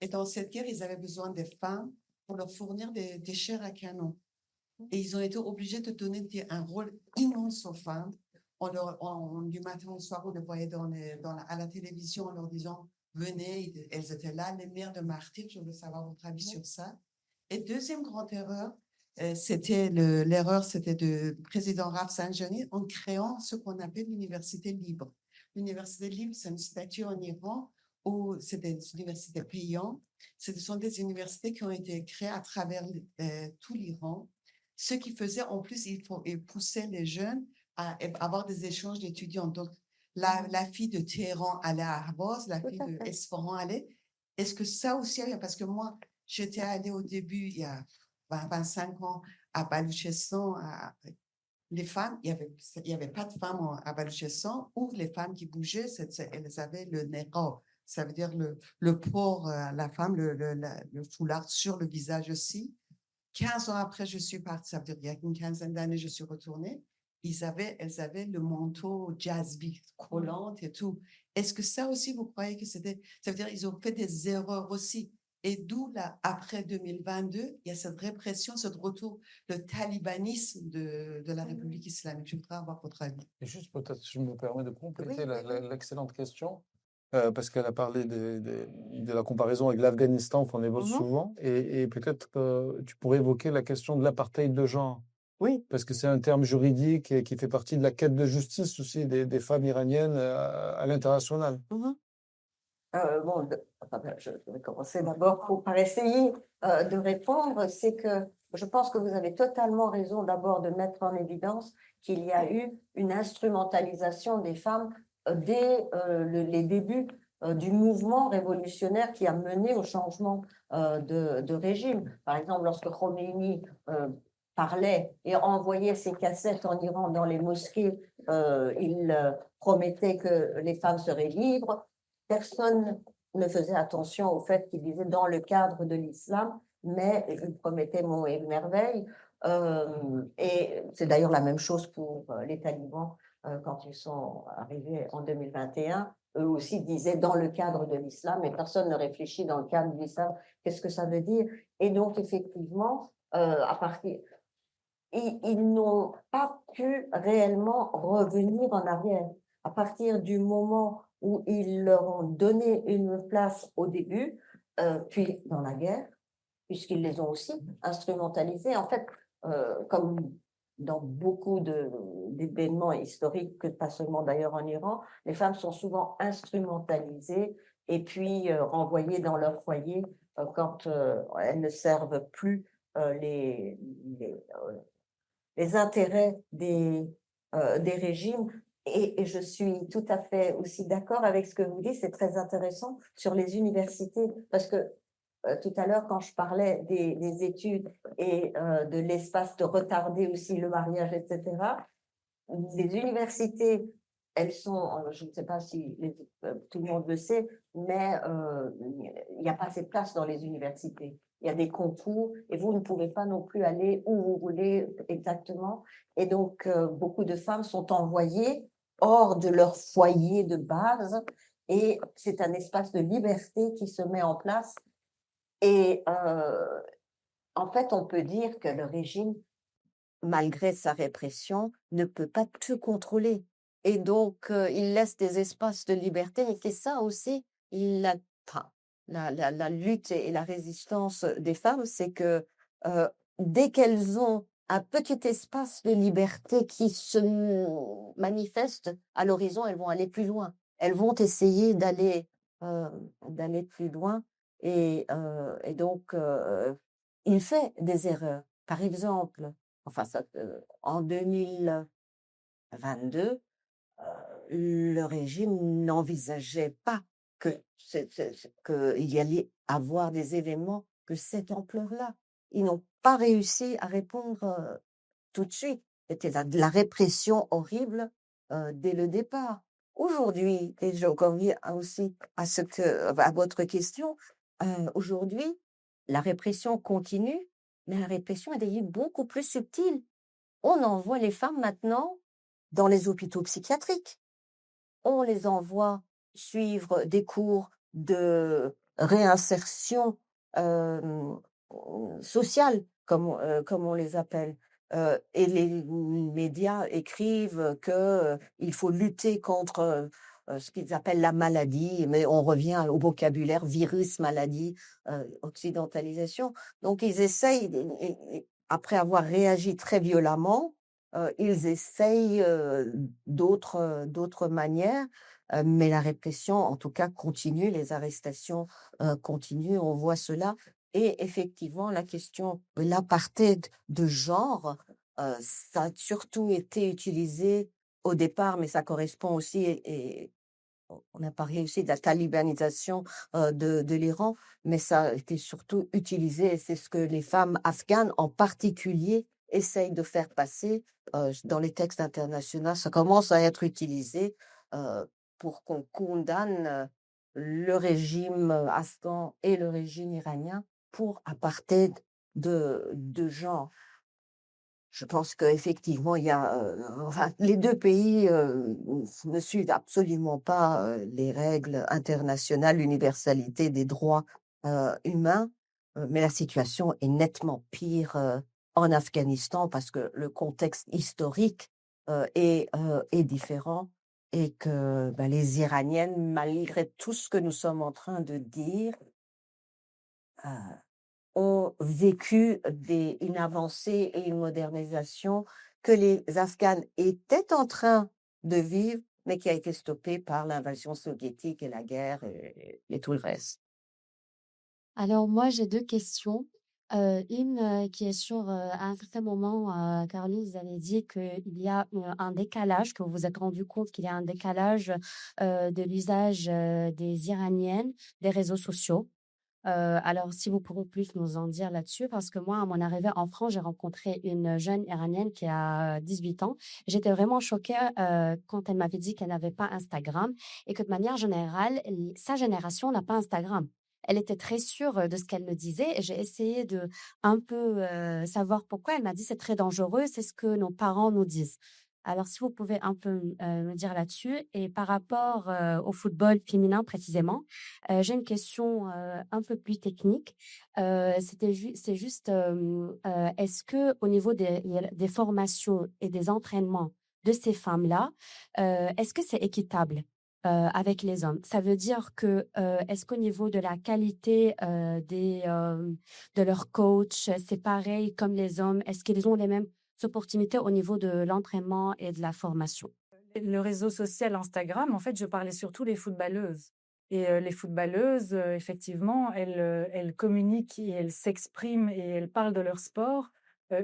Et dans cette guerre, ils avaient besoin des femmes pour leur fournir des chairs à canon. Et ils ont été obligés de donner un rôle immense aux femmes. Du matin au soir, on les voyait à la télévision en leur disant « Venez », elles étaient là, les mères de martyrs. Je veux savoir votre avis sur ça. Et deuxième grande erreur, c'était de président Rafsanjani en créant ce qu'on appelle l'université libre. L'université libre, c'est une statue en Iran où c'est des universités payantes. Ce sont des universités qui ont été créées à travers tout l'Iran. Ce qui faisait, en plus, il poussait les jeunes à avoir des échanges d'étudiants. Donc, la fille de Téhéran allait à Ahvaz, la fille de Esfahan allait. Est-ce que ça aussi, parce que moi, j'étais allée au début, il y a 25 ans, à Baloutchistan, les femmes, il y avait pas de femmes à Baloutchistan, ou les femmes qui bougeaient, elles avaient le niqab, ça veut dire le port, la femme, le foulard sur le visage aussi. 15 ans après, je suis partie, ça veut dire il y a une quinzaine d'années, je suis retournée. elles avaient le manteau Jasby, collante et tout. Est-ce que ça aussi, vous croyez que ça veut dire ils ont fait des erreurs aussi? Et d'où là, après 2022, il y a cette répression, ce retour, le talibanisme de la République islamique. Je voudrais avoir votre avis. Et juste peut-être, je me permets de compléter Oui, oui, oui. l'excellente question, parce qu'elle a parlé de la comparaison avec l'Afghanistan qu'on évoque Mhm. souvent, et peut-être que tu pourrais évoquer la question de l'apartheid de genre, Oui. parce que c'est un terme juridique et qui fait partie de la quête de justice aussi des femmes iraniennes à l'international. Mhm. Bon, je vais commencer d'abord par essayer de répondre. C'est que je pense que vous avez totalement raison d'abord de mettre en évidence qu'il y a eu une instrumentalisation des femmes dès les débuts du mouvement révolutionnaire qui a mené au changement de régime. Par exemple, lorsque Khomeini parlait et envoyait ses cassettes en Iran dans les mosquées, il promettait que les femmes seraient libres. Personne ne faisait attention au fait qu'il disait dans le cadre de l'islam, mais il promettait monts et merveilles. Et c'est d'ailleurs la même chose pour les talibans quand ils sont arrivés en 2021. Eux aussi disaient dans le cadre de l'islam, mais personne ne réfléchit dans le cadre de l'islam. Qu'est-ce que ça veut dire? Et donc, effectivement, ils n'ont pas pu réellement revenir en arrière. À partir du moment où ils leur ont donné une place au début, puis dans la guerre, puisqu'ils les ont aussi instrumentalisés. En fait, comme dans beaucoup d'événements historiques, que pas seulement d'ailleurs en Iran, les femmes sont souvent instrumentalisées et puis renvoyées dans leur foyer quand elles ne servent plus les intérêts des régimes. Et je suis tout à fait aussi d'accord avec ce que vous dites, c'est très intéressant sur les universités, parce que tout à l'heure, quand je parlais des études et de l'espace de retarder aussi le mariage, etc., les universités, elles sont, je ne sais pas si tout le monde le sait, mais il n'y a pas assez de place dans les universités. Il y a des concours et vous ne pouvez pas non plus aller où vous voulez exactement. Et donc, beaucoup de femmes sont envoyées hors de leur foyer de base et c'est un espace de liberté qui se met en place. Et en fait, on peut dire que le régime, malgré sa répression, ne peut pas tout contrôler. Et donc, il laisse des espaces de liberté. Et c'est ça aussi, enfin, la lutte et la résistance des femmes, c'est que dès qu'elles ont un petit espace de liberté qui se manifeste à l'horizon, elles vont aller plus loin. Elles vont essayer d'aller plus loin. Et donc, il fait des erreurs. Par exemple, enfin, en 2022, le régime n'envisageait pas qu'il y allait avoir des événements de cette ampleur-là. Ils n'ont pas réussi à répondre tout de suite. C'était de la répression horrible dès le départ. Aujourd'hui, et je reviens aussi à votre question, aujourd'hui, la répression continue, mais la répression est devenue beaucoup plus subtile. On envoie les femmes maintenant dans les hôpitaux psychiatriques. On les envoie suivre des cours de réinsertion sociale, comme on les appelle. Et les médias écrivent qu'il faut lutter contre ce qu'ils appellent la maladie, mais on revient au vocabulaire virus, maladie, occidentalisation. Donc ils essayent, après avoir réagi très violemment, ils essayent d'autres manières, mais la répression, en tout cas, continue, les arrestations continuent, on voit cela. Et effectivement, la question de l'apartheid de genre, ça a surtout été utilisé au départ, mais ça correspond aussi, et on a parlé aussi de la talibanisation de l'Iran, mais ça a été surtout utilisé, et c'est ce que les femmes afghanes en particulier essayent de faire passer dans les textes internationaux. Ça commence à être utilisé pour qu'on condamne le régime afghan et le régime iranien pour apartheid de genre. Je pense qu'effectivement, il y a, enfin, les 2 pays, ne suivent absolument pas, les règles internationales, l'universalité des droits, humains, mais la situation est nettement pire, en Afghanistan parce que le contexte historique, est différent et que, bah, les Iraniennes, malgré tout ce que nous sommes en train de dire, heu ont vécu une avancée et une modernisation que les Afghanes étaient en train de vivre, mais qui a été stoppée par l'invasion soviétique et la guerre et tout le reste. Alors moi, j'ai 2 questions. Une, qui est sur, à un certain moment, Caroline, vous avez dit qu'il y a, un décalage, que vous vous êtes rendu compte qu'il y a un décalage, de l'usage, des Iraniennes, des réseaux sociaux. Alors si vous pourrez plus nous en dire là-dessus, parce que moi, à mon arrivée en France, j'ai rencontré une jeune Iranienne qui a 18 ans. J'étais vraiment choquée, quand elle m'avait dit qu'elle n'avait pas Instagram et que de manière générale, sa génération n'a pas Instagram. Elle était très sûre de ce qu'elle me disait et j'ai essayé de un peu savoir pourquoi. Elle m'a dit c'est très dangereux, c'est ce que nos parents nous disent. Alors, si vous pouvez un peu me dire là-dessus et par rapport au football féminin précisément, j'ai une question, un peu plus technique. C'est juste, est-ce que au niveau des formations et des entraînements de ces femmes-là, est-ce que c'est équitable, avec les hommes? Ça veut dire que, est-ce qu'au niveau de la qualité, de leurs coachs, c'est pareil comme les hommes? Est-ce qu'ils ont les mêmes opportunités au niveau de l'entraînement et de la formation? Le réseau social Instagram, en fait, je parlais surtout des footballeuses. Et les footballeuses, effectivement, elles communiquent et elles s'expriment et elles parlent de leur sport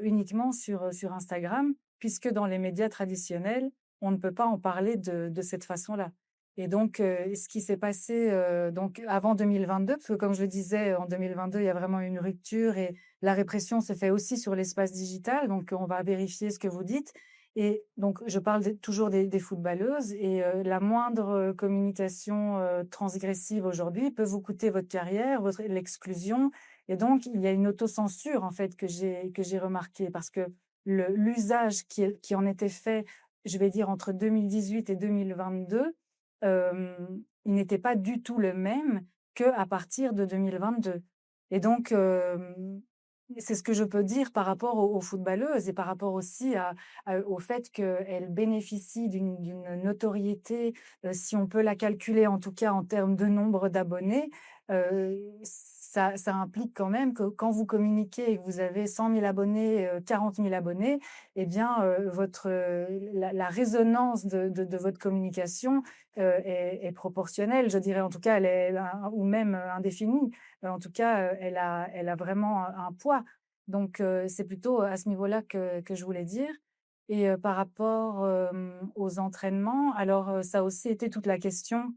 uniquement sur Instagram, puisque dans les médias traditionnels, on ne peut pas en parler de cette façon-là. Et donc, ce qui s'est passé donc avant 2022, parce que comme je le disais, en 2022, il y a vraiment une rupture et la répression se fait aussi sur l'espace digital. Donc, on va vérifier ce que vous dites. Et donc, je parle toujours des footballeuses et la moindre communication transgressive aujourd'hui peut vous coûter votre carrière, l'exclusion. Et donc, il y a une autocensure en fait que j'ai remarqué parce que l'usage qui en était fait, je vais dire entre 2018 et 2022, il n'était pas du tout le même qu'à partir de 2022. Et donc, c'est ce que je peux dire par rapport aux footballeuses et par rapport aussi au fait qu'elles bénéficient d'une notoriété, si on peut la calculer en tout cas en termes de nombre d'abonnés, ça implique quand même que quand vous communiquez et que vous avez 100 000 abonnés, 40 000 abonnés, eh bien, la résonance de votre communication est proportionnelle, je dirais. En tout cas, elle est ou même indéfinie. En tout cas, elle a vraiment un poids. Donc, c'est plutôt à ce niveau-là que je voulais dire. Et par rapport aux entraînements, alors ça a aussi été toute la question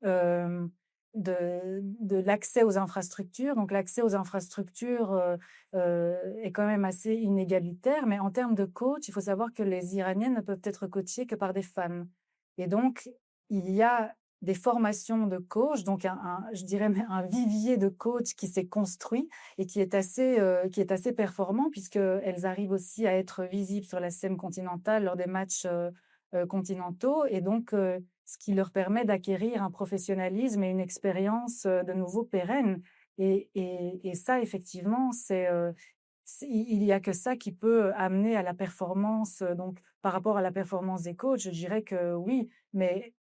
euh, de l'accès aux infrastructures. Donc, l'accès aux infrastructures est quand même assez inégalitaire. Mais en termes de coach, il faut savoir que les Iraniennes ne peuvent être coachées que par des femmes. Et donc, il y a des formations de coach, donc je dirais même un vivier de coach qui s'est construit et qui est assez performant puisqu'elles arrivent aussi à être visibles sur la scène continentale lors des matchs continentaux. Et donc, ce qui leur permet d'acquérir un professionnalisme et une expérience de nouveau pérenne. Et ça, effectivement, il n'y a que ça qui peut amener à la performance. Donc, par rapport à la performance des coachs, je dirais que oui, mais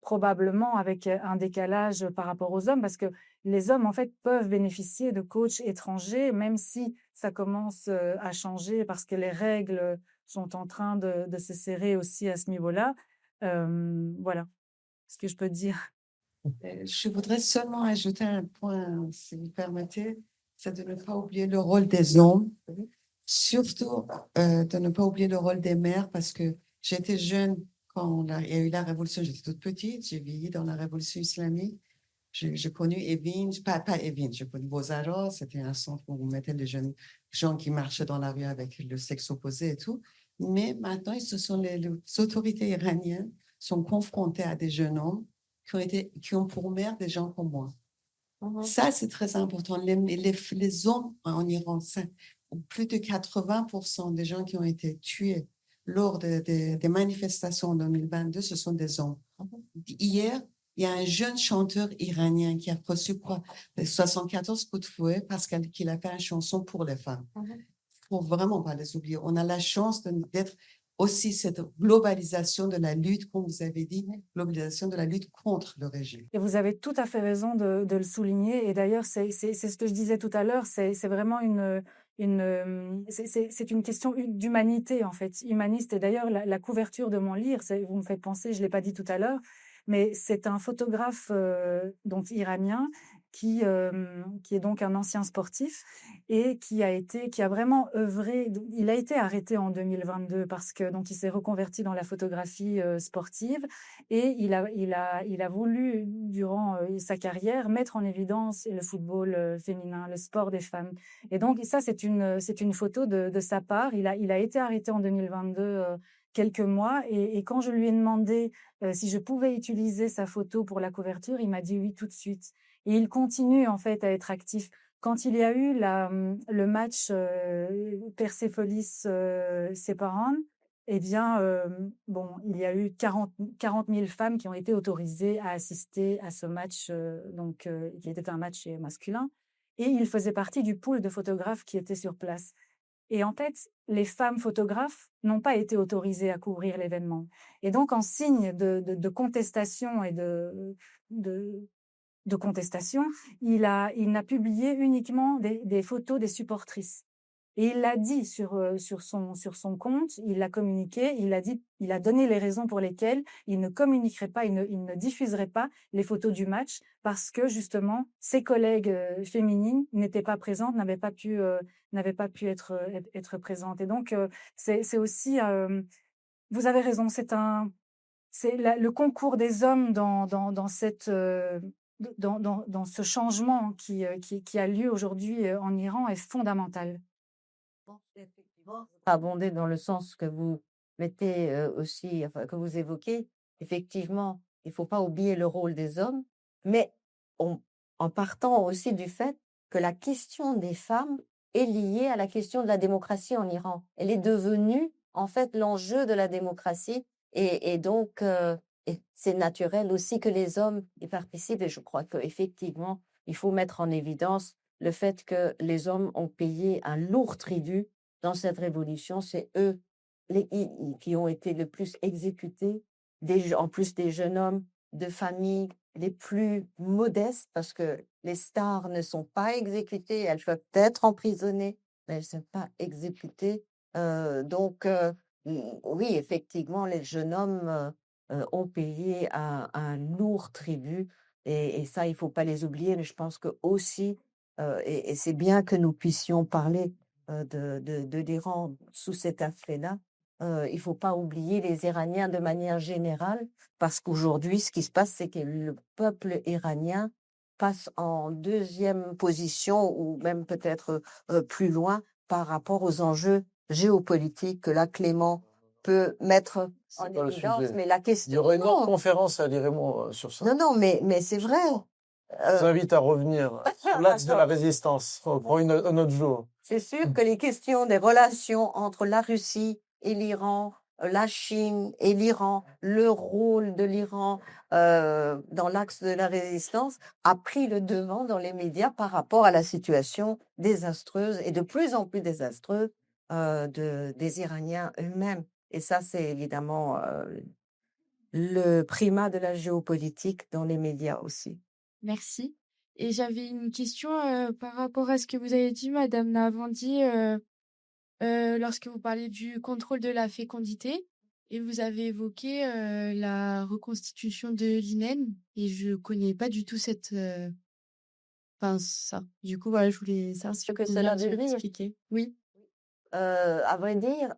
probablement avec un décalage par rapport aux hommes, parce que les hommes, en fait, peuvent bénéficier de coachs étrangers, même si ça commence à changer, parce que les règles sont en train de se serrer aussi à ce niveau-là. Voilà ce que je peux dire. Je voudrais seulement ajouter un point, si vous permettez, c'est de ne pas oublier le rôle des hommes, surtout de ne pas oublier le rôle des mères, parce que j'étais jeune quand il y a eu la révolution, j'étais toute petite, j'ai vieilli dans la révolution islamique. J'ai connu Evin, pas Evin, j'ai connu Bozara, c'était un centre où on mettait les jeunes gens qui marchaient dans la rue avec le sexe opposé et tout. Mais maintenant, ce sont les autorités iraniennes sont confrontées à des jeunes hommes qui ont pour mère des gens comme moi. Ça, c'est très important. Les hommes en Iran, plus de 80% des gens qui ont été tués lors des manifestations en 2022, ce sont des hommes. Hier, il y a un jeune chanteur iranien qui a reçu 74 coups de fouet parce qu'il a fait une chanson pour les femmes. Faut vraiment pas les oublier. On a la chance d'être aussi cette globalisation de la lutte, comme vous avez dit, globalisation de la lutte contre le régime. Et vous avez tout à fait raison de le souligner. Et d'ailleurs, c'est ce que je disais tout à l'heure, c'est vraiment c'est une question d'humanité, en fait, humaniste. Et d'ailleurs, la couverture de mon livre, vous me faites penser, je l'ai pas dit tout à l'heure, mais c'est un photographe donc iranien qui est donc un ancien sportif et qui a vraiment œuvré. Il a été arrêté en 2022 parce que donc il s'est reconverti dans la photographie sportive et il a voulu durant sa carrière mettre en évidence le football féminin, le sport des femmes. Et donc ça c'est une photo de sa part. Il a été arrêté en 2022. Quelques mois et quand je lui ai demandé si je pouvais utiliser sa photo pour la couverture, il m'a dit oui tout de suite. Et il continue en fait à être actif. Quand il y a eu le match Persépolis-Separan, eh bien, bon, il y a eu 40 000 femmes qui ont été autorisées à assister à ce match, qui était un match masculin. Et il faisait partie du pool de photographes qui étaient sur place. Et en fait, les femmes photographes n'ont pas été autorisées à couvrir l'événement. Et donc, en signe de contestation et de contestation, il n'a publié uniquement des photos des supportrices. Et il l'a dit sur son compte, il l'a communiqué, il a donné les raisons pour lesquelles il ne communiquerait pas, il ne diffuserait pas les photos du match parce que justement ses collègues féminines n'étaient pas présentes, n'avaient pas pu être présentes. Et donc c'est aussi, vous avez raison, c'est le concours des hommes dans cette dans ce changement qui a lieu aujourd'hui en Iran est fondamental. Effectivement, abonder dans le sens que vous mettez aussi, enfin, que vous évoquez. Effectivement, il ne faut pas oublier le rôle des hommes, mais en partant aussi du fait que la question des femmes est liée à la question de la démocratie en Iran. Elle est devenue en fait l'enjeu de la démocratie et donc c'est naturel aussi que les hommes y participent et je crois qu'effectivement, il faut mettre en évidence le fait que les hommes ont payé un lourd tribut dans cette révolution. C'est eux qui ont été le plus exécutés, en plus des jeunes hommes de familles les plus modestes, parce que les stars ne sont pas exécutées, elles peuvent être emprisonnées, mais elles ne sont pas exécutées. Oui, effectivement, les jeunes hommes ont payé un lourd tribut, et ça, il ne faut pas les oublier, mais je pense que aussi, et c'est bien que nous puissions parler de l'Iran sous cet aspect-là. Il ne faut pas oublier les Iraniens de manière générale, parce qu'aujourd'hui, ce qui se passe, c'est que le peuple iranien passe en deuxième position, ou même peut-être plus loin, par rapport aux enjeux géopolitiques que là, Clément peut mettre en C'est pas le évidence. sujet. Mais la Il y question... aurait une autre Non, conférence à l'IREMO sur ça. non, mais c'est vrai. Je vous invite à revenir sur l'axe de la Attends. résistance. On prend un autre jour. C'est sûr que les questions des relations entre la Russie et l'Iran, la Chine et l'Iran, le rôle de l'Iran dans l'axe de la résistance a pris le devant dans les médias par rapport à la situation désastreuse et de plus en plus désastreuse des Iraniens eux-mêmes. Et ça, c'est évidemment le primat de la géopolitique dans les médias aussi. Merci. Et j'avais une question par rapport à ce que vous avez dit, Madame Navandi, lorsque vous parlez du contrôle de la fécondité, et vous avez évoqué la reconstitution de l'hymen, et je connais pas du tout cette, ça. Du coup, voilà, je voulais savoir si Ce vous que pouviez cela un petit veut peu dire. expliquer. Oui. À vrai dire,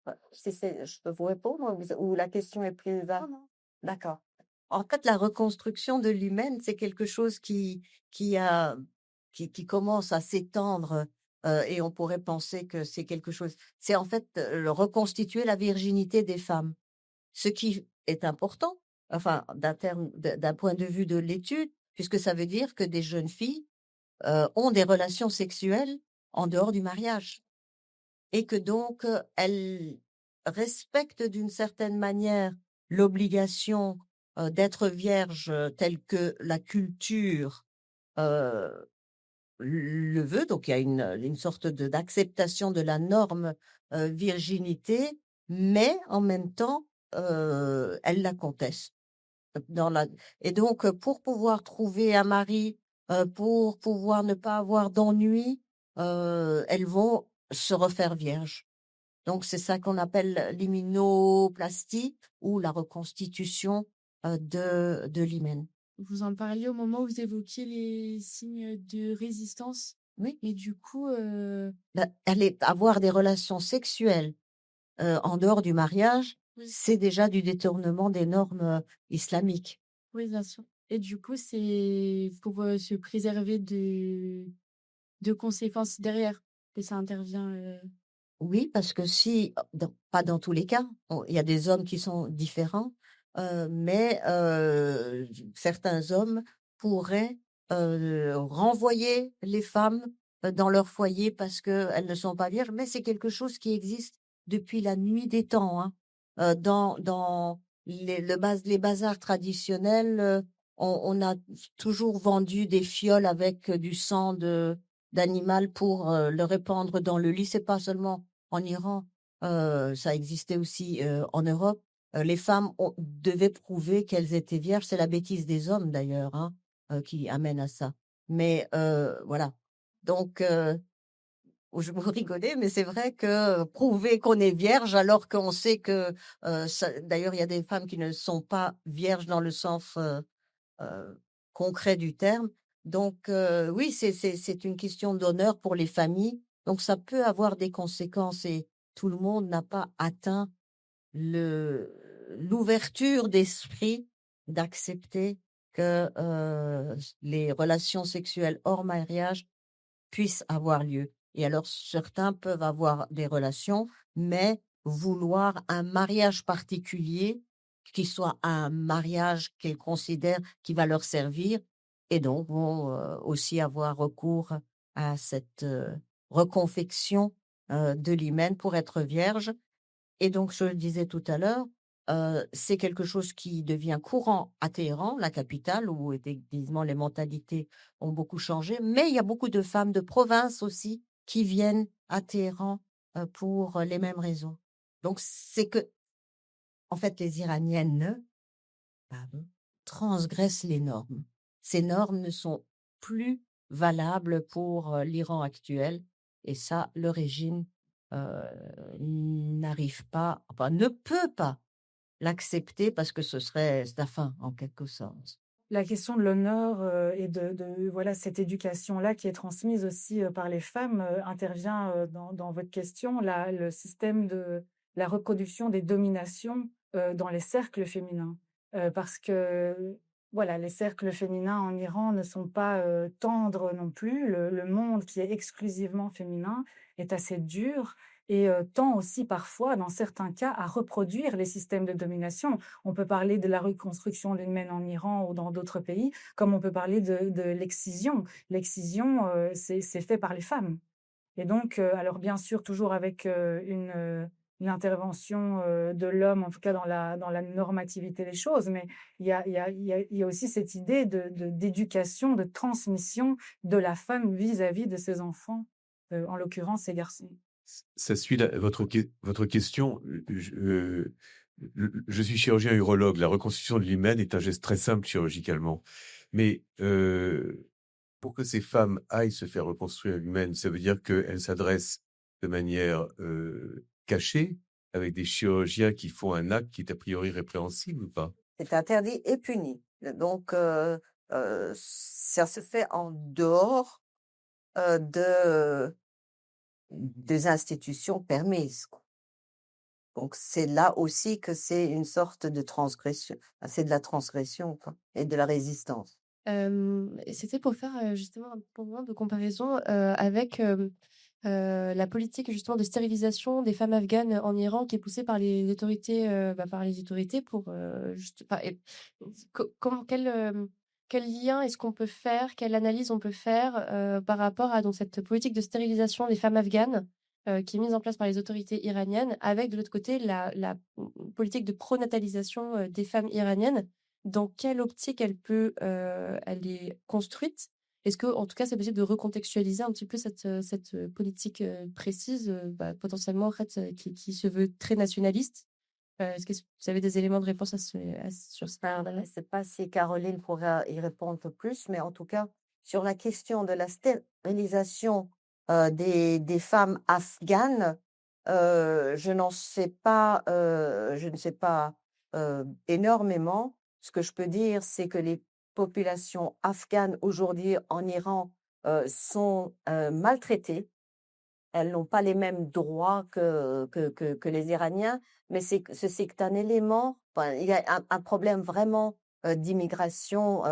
je peux vous répondre ou la question est plus vaste? D'accord. En fait, la reconstruction de l'humaine, c'est quelque chose qui commence à s'étendre et on pourrait penser que c'est quelque chose. C'est en fait reconstituer la virginité des femmes, ce qui est important, enfin, d'un point de vue de l'étude, puisque ça veut dire que des jeunes filles ont des relations sexuelles en dehors du mariage. et que donc elles respectent d'une certaine manière l'obligation d'être vierge telle que la culture euh, le veut. Donc il y a une sorte d'acceptation de la norme virginité, mais en même temps, elles la contestent. Dans la... Et donc, pour pouvoir trouver un mari, pour pouvoir ne pas avoir d'ennui, elles vont se refaire vierges. Donc, c'est ça qu'on appelle l'hyménoplastie ou la reconstitution de l'hymen. Vous en parliez au moment où vous évoquiez les signes de résistance. Oui. Et du coup, Avoir des relations sexuelles en dehors du mariage, oui, c'est déjà du détournement des normes islamiques. oui, bien sûr. Et du coup, c'est pour se préserver de conséquences derrière que ça intervient. Oui, parce que si, pas dans tous les cas, il y a des hommes qui sont différents, mais certains hommes pourraient renvoyer les femmes dans leur foyer parce qu'elles ne sont pas vierges, mais c'est quelque chose qui existe depuis la nuit des temps, hein. Dans les bazars traditionnels, on a toujours vendu des fioles avec du sang d'animal pour le répandre dans le lit. C'est pas seulement en Iran, ça existait aussi en Europe. Les femmes devaient prouver qu'elles étaient vierges. C'est la bêtise des hommes d'ailleurs, hein, qui amène à ça. Mais voilà. Donc, je vous rigolez, mais c'est vrai que prouver qu'on est vierge alors qu'on sait que, d'ailleurs, il y a des femmes qui ne sont pas vierges dans le sens concret du terme. Donc, oui, c'est une question d'honneur pour les familles. Donc, ça peut avoir des conséquences et tout le monde n'a pas atteint l'ouverture d'esprit d'accepter que les relations sexuelles hors mariage puissent avoir lieu. Et alors, certains peuvent avoir des relations, mais vouloir un mariage particulier, qui soit un mariage qu'ils considèrent qui va leur servir, et donc vont aussi avoir recours à cette reconfection de l'hymen pour être vierge. Et donc, je le disais tout à l'heure, c'est quelque chose qui devient courant à Téhéran, la capitale, où effectivement les mentalités ont beaucoup changé. Mais il y a beaucoup de femmes de province aussi qui viennent à Téhéran pour les mêmes raisons. Donc, c'est que, en fait, les Iraniennes pardon, transgressent les normes. Ces normes ne sont plus valables pour l'Iran actuel. Et ça, le régime n'arrive pas, enfin, ne peut pas l'accepter parce que ce serait la fin, en quelque sorte. La question de l'honneur et voilà, cette éducation-là qui est transmise aussi par les femmes intervient dans votre question, le système de la reproduction des dominations dans les cercles féminins. Parce que voilà, les cercles féminins en Iran ne sont pas tendres non plus. Le monde qui est exclusivement féminin est assez dur et tend aussi parfois, dans certains cas, à reproduire les systèmes de domination. On peut parler de la reconstruction de l'hymen en Iran ou dans d'autres pays, comme on peut parler de l'excision. L'excision, c'est fait par les femmes. Et donc, alors bien sûr, toujours avec une intervention de l'homme, en tout cas dans la normativité des choses, mais il y a aussi cette idée d'éducation, de transmission de la femme vis-à-vis de ses enfants, en l'occurrence ses garçons. Ça suit votre question. Je suis chirurgien urologue. La reconstruction de l'hymen est un geste très simple chirurgicalement. Mais pour que ces femmes aillent se faire reconstruire l'hymen, ça veut dire qu'elles s'adressent de manière cachée avec des chirurgiens qui font un acte qui est a priori répréhensible ou pas? C'est interdit et puni. Donc, ça se fait en dehors des institutions permises, quoi. Donc, c'est là aussi que c'est une sorte de transgression. C'est de la transgression, quoi, et de la résistance. Et c'était pour faire justement un point de comparaison avec la politique justement de stérilisation des femmes afghanes en Iran qui est poussée par les autorités, pour juste, quel lien est-ce qu'on peut faire, quelle analyse on peut faire par rapport à donc cette politique de stérilisation des femmes afghanes qui est mise en place par les autorités iraniennes, avec de l'autre côté la politique de pronatalisation des femmes iraniennes. Dans quelle optique elle est construite? Est-ce que, en tout cas, c'est possible de recontextualiser un petit peu cette politique précise, potentiellement en fait, qui se veut très nationaliste? Est-ce que vous avez des éléments de réponse sur ça? Je ne sais pas si Caroline pourra y répondre un peu plus, mais en tout cas, sur la question de la stérilisation des femmes afghanes, je ne sais pas énormément. Ce que je peux dire, c'est que les populations afghanes aujourd'hui en Iran sont maltraitées. Elles n'ont pas les mêmes droits que les Iraniens, mais c'est un élément, enfin, il y a un problème vraiment d'immigration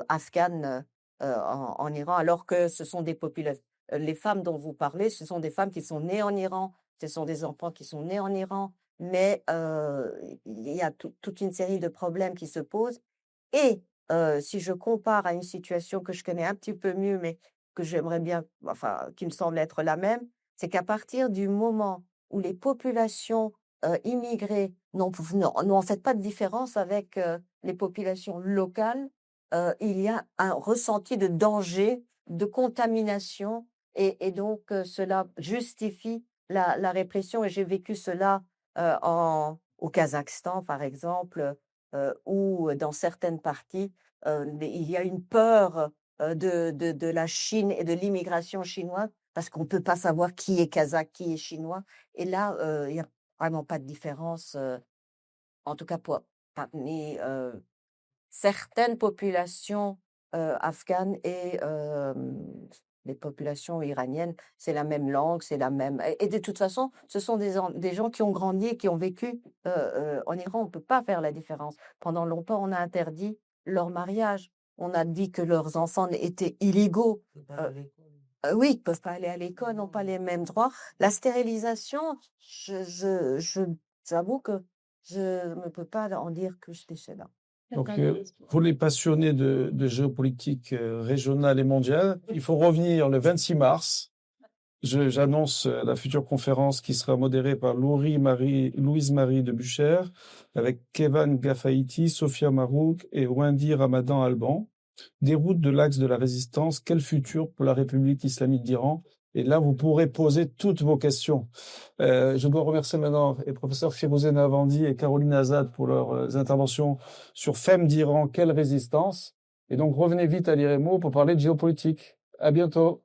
afghane en Iran, alors que ce sont des populations. Les femmes dont vous parlez, ce sont des femmes qui sont nées en Iran, ce sont des enfants qui sont nés en Iran, mais il y a toute une série de problèmes qui se posent. Et si je compare à une situation que je connais un petit peu mieux, mais que j'aimerais bien, enfin, qui me semble être la même, c'est qu'à partir du moment où les populations immigrées n'ont en fait pas de différence avec les populations locales, il y a un ressenti de danger, de contamination, et donc cela justifie la répression. Et j'ai vécu cela au Kazakhstan, par exemple, où dans certaines parties, il y a une peur de la Chine et de l'immigration chinoise, parce qu'on ne peut pas savoir qui est kazakh, qui est chinois. Et là, il n'y a vraiment pas de différence, en tout cas parmi certaines populations afghanes et les populations iraniennes. C'est la même langue, c'est la même. Et de toute façon, ce sont des gens qui ont grandi et qui ont vécu en Iran. On ne peut pas faire la différence. Pendant longtemps, on a interdit leur mariage. On a dit que leurs enfants étaient illégaux. Oui, ils ne peuvent pas aller à l'école, n'ont pas les mêmes droits. La stérilisation, j'avoue que je ne peux pas en dire que je sais là. Donc, pour les passionnés de géopolitique régionale et mondiale, il faut revenir le 26 mars. J'annonce la future conférence qui sera modérée par Louise Marie de Bucher, avec Kevan Gafaïti, Sophia Marouk et Wendy Ramadan Alban. Déroute de l'axe de la résistance, quel futur pour la République islamique d'Iran? Et là, vous pourrez poser toutes vos questions. Je dois remercier maintenant les professeurs Firuzeh Navandi et Caroline Azad pour leurs interventions sur Femmes d'Iran, quelle résistance? Et donc, revenez vite à l'IREMO pour parler de géopolitique. À bientôt.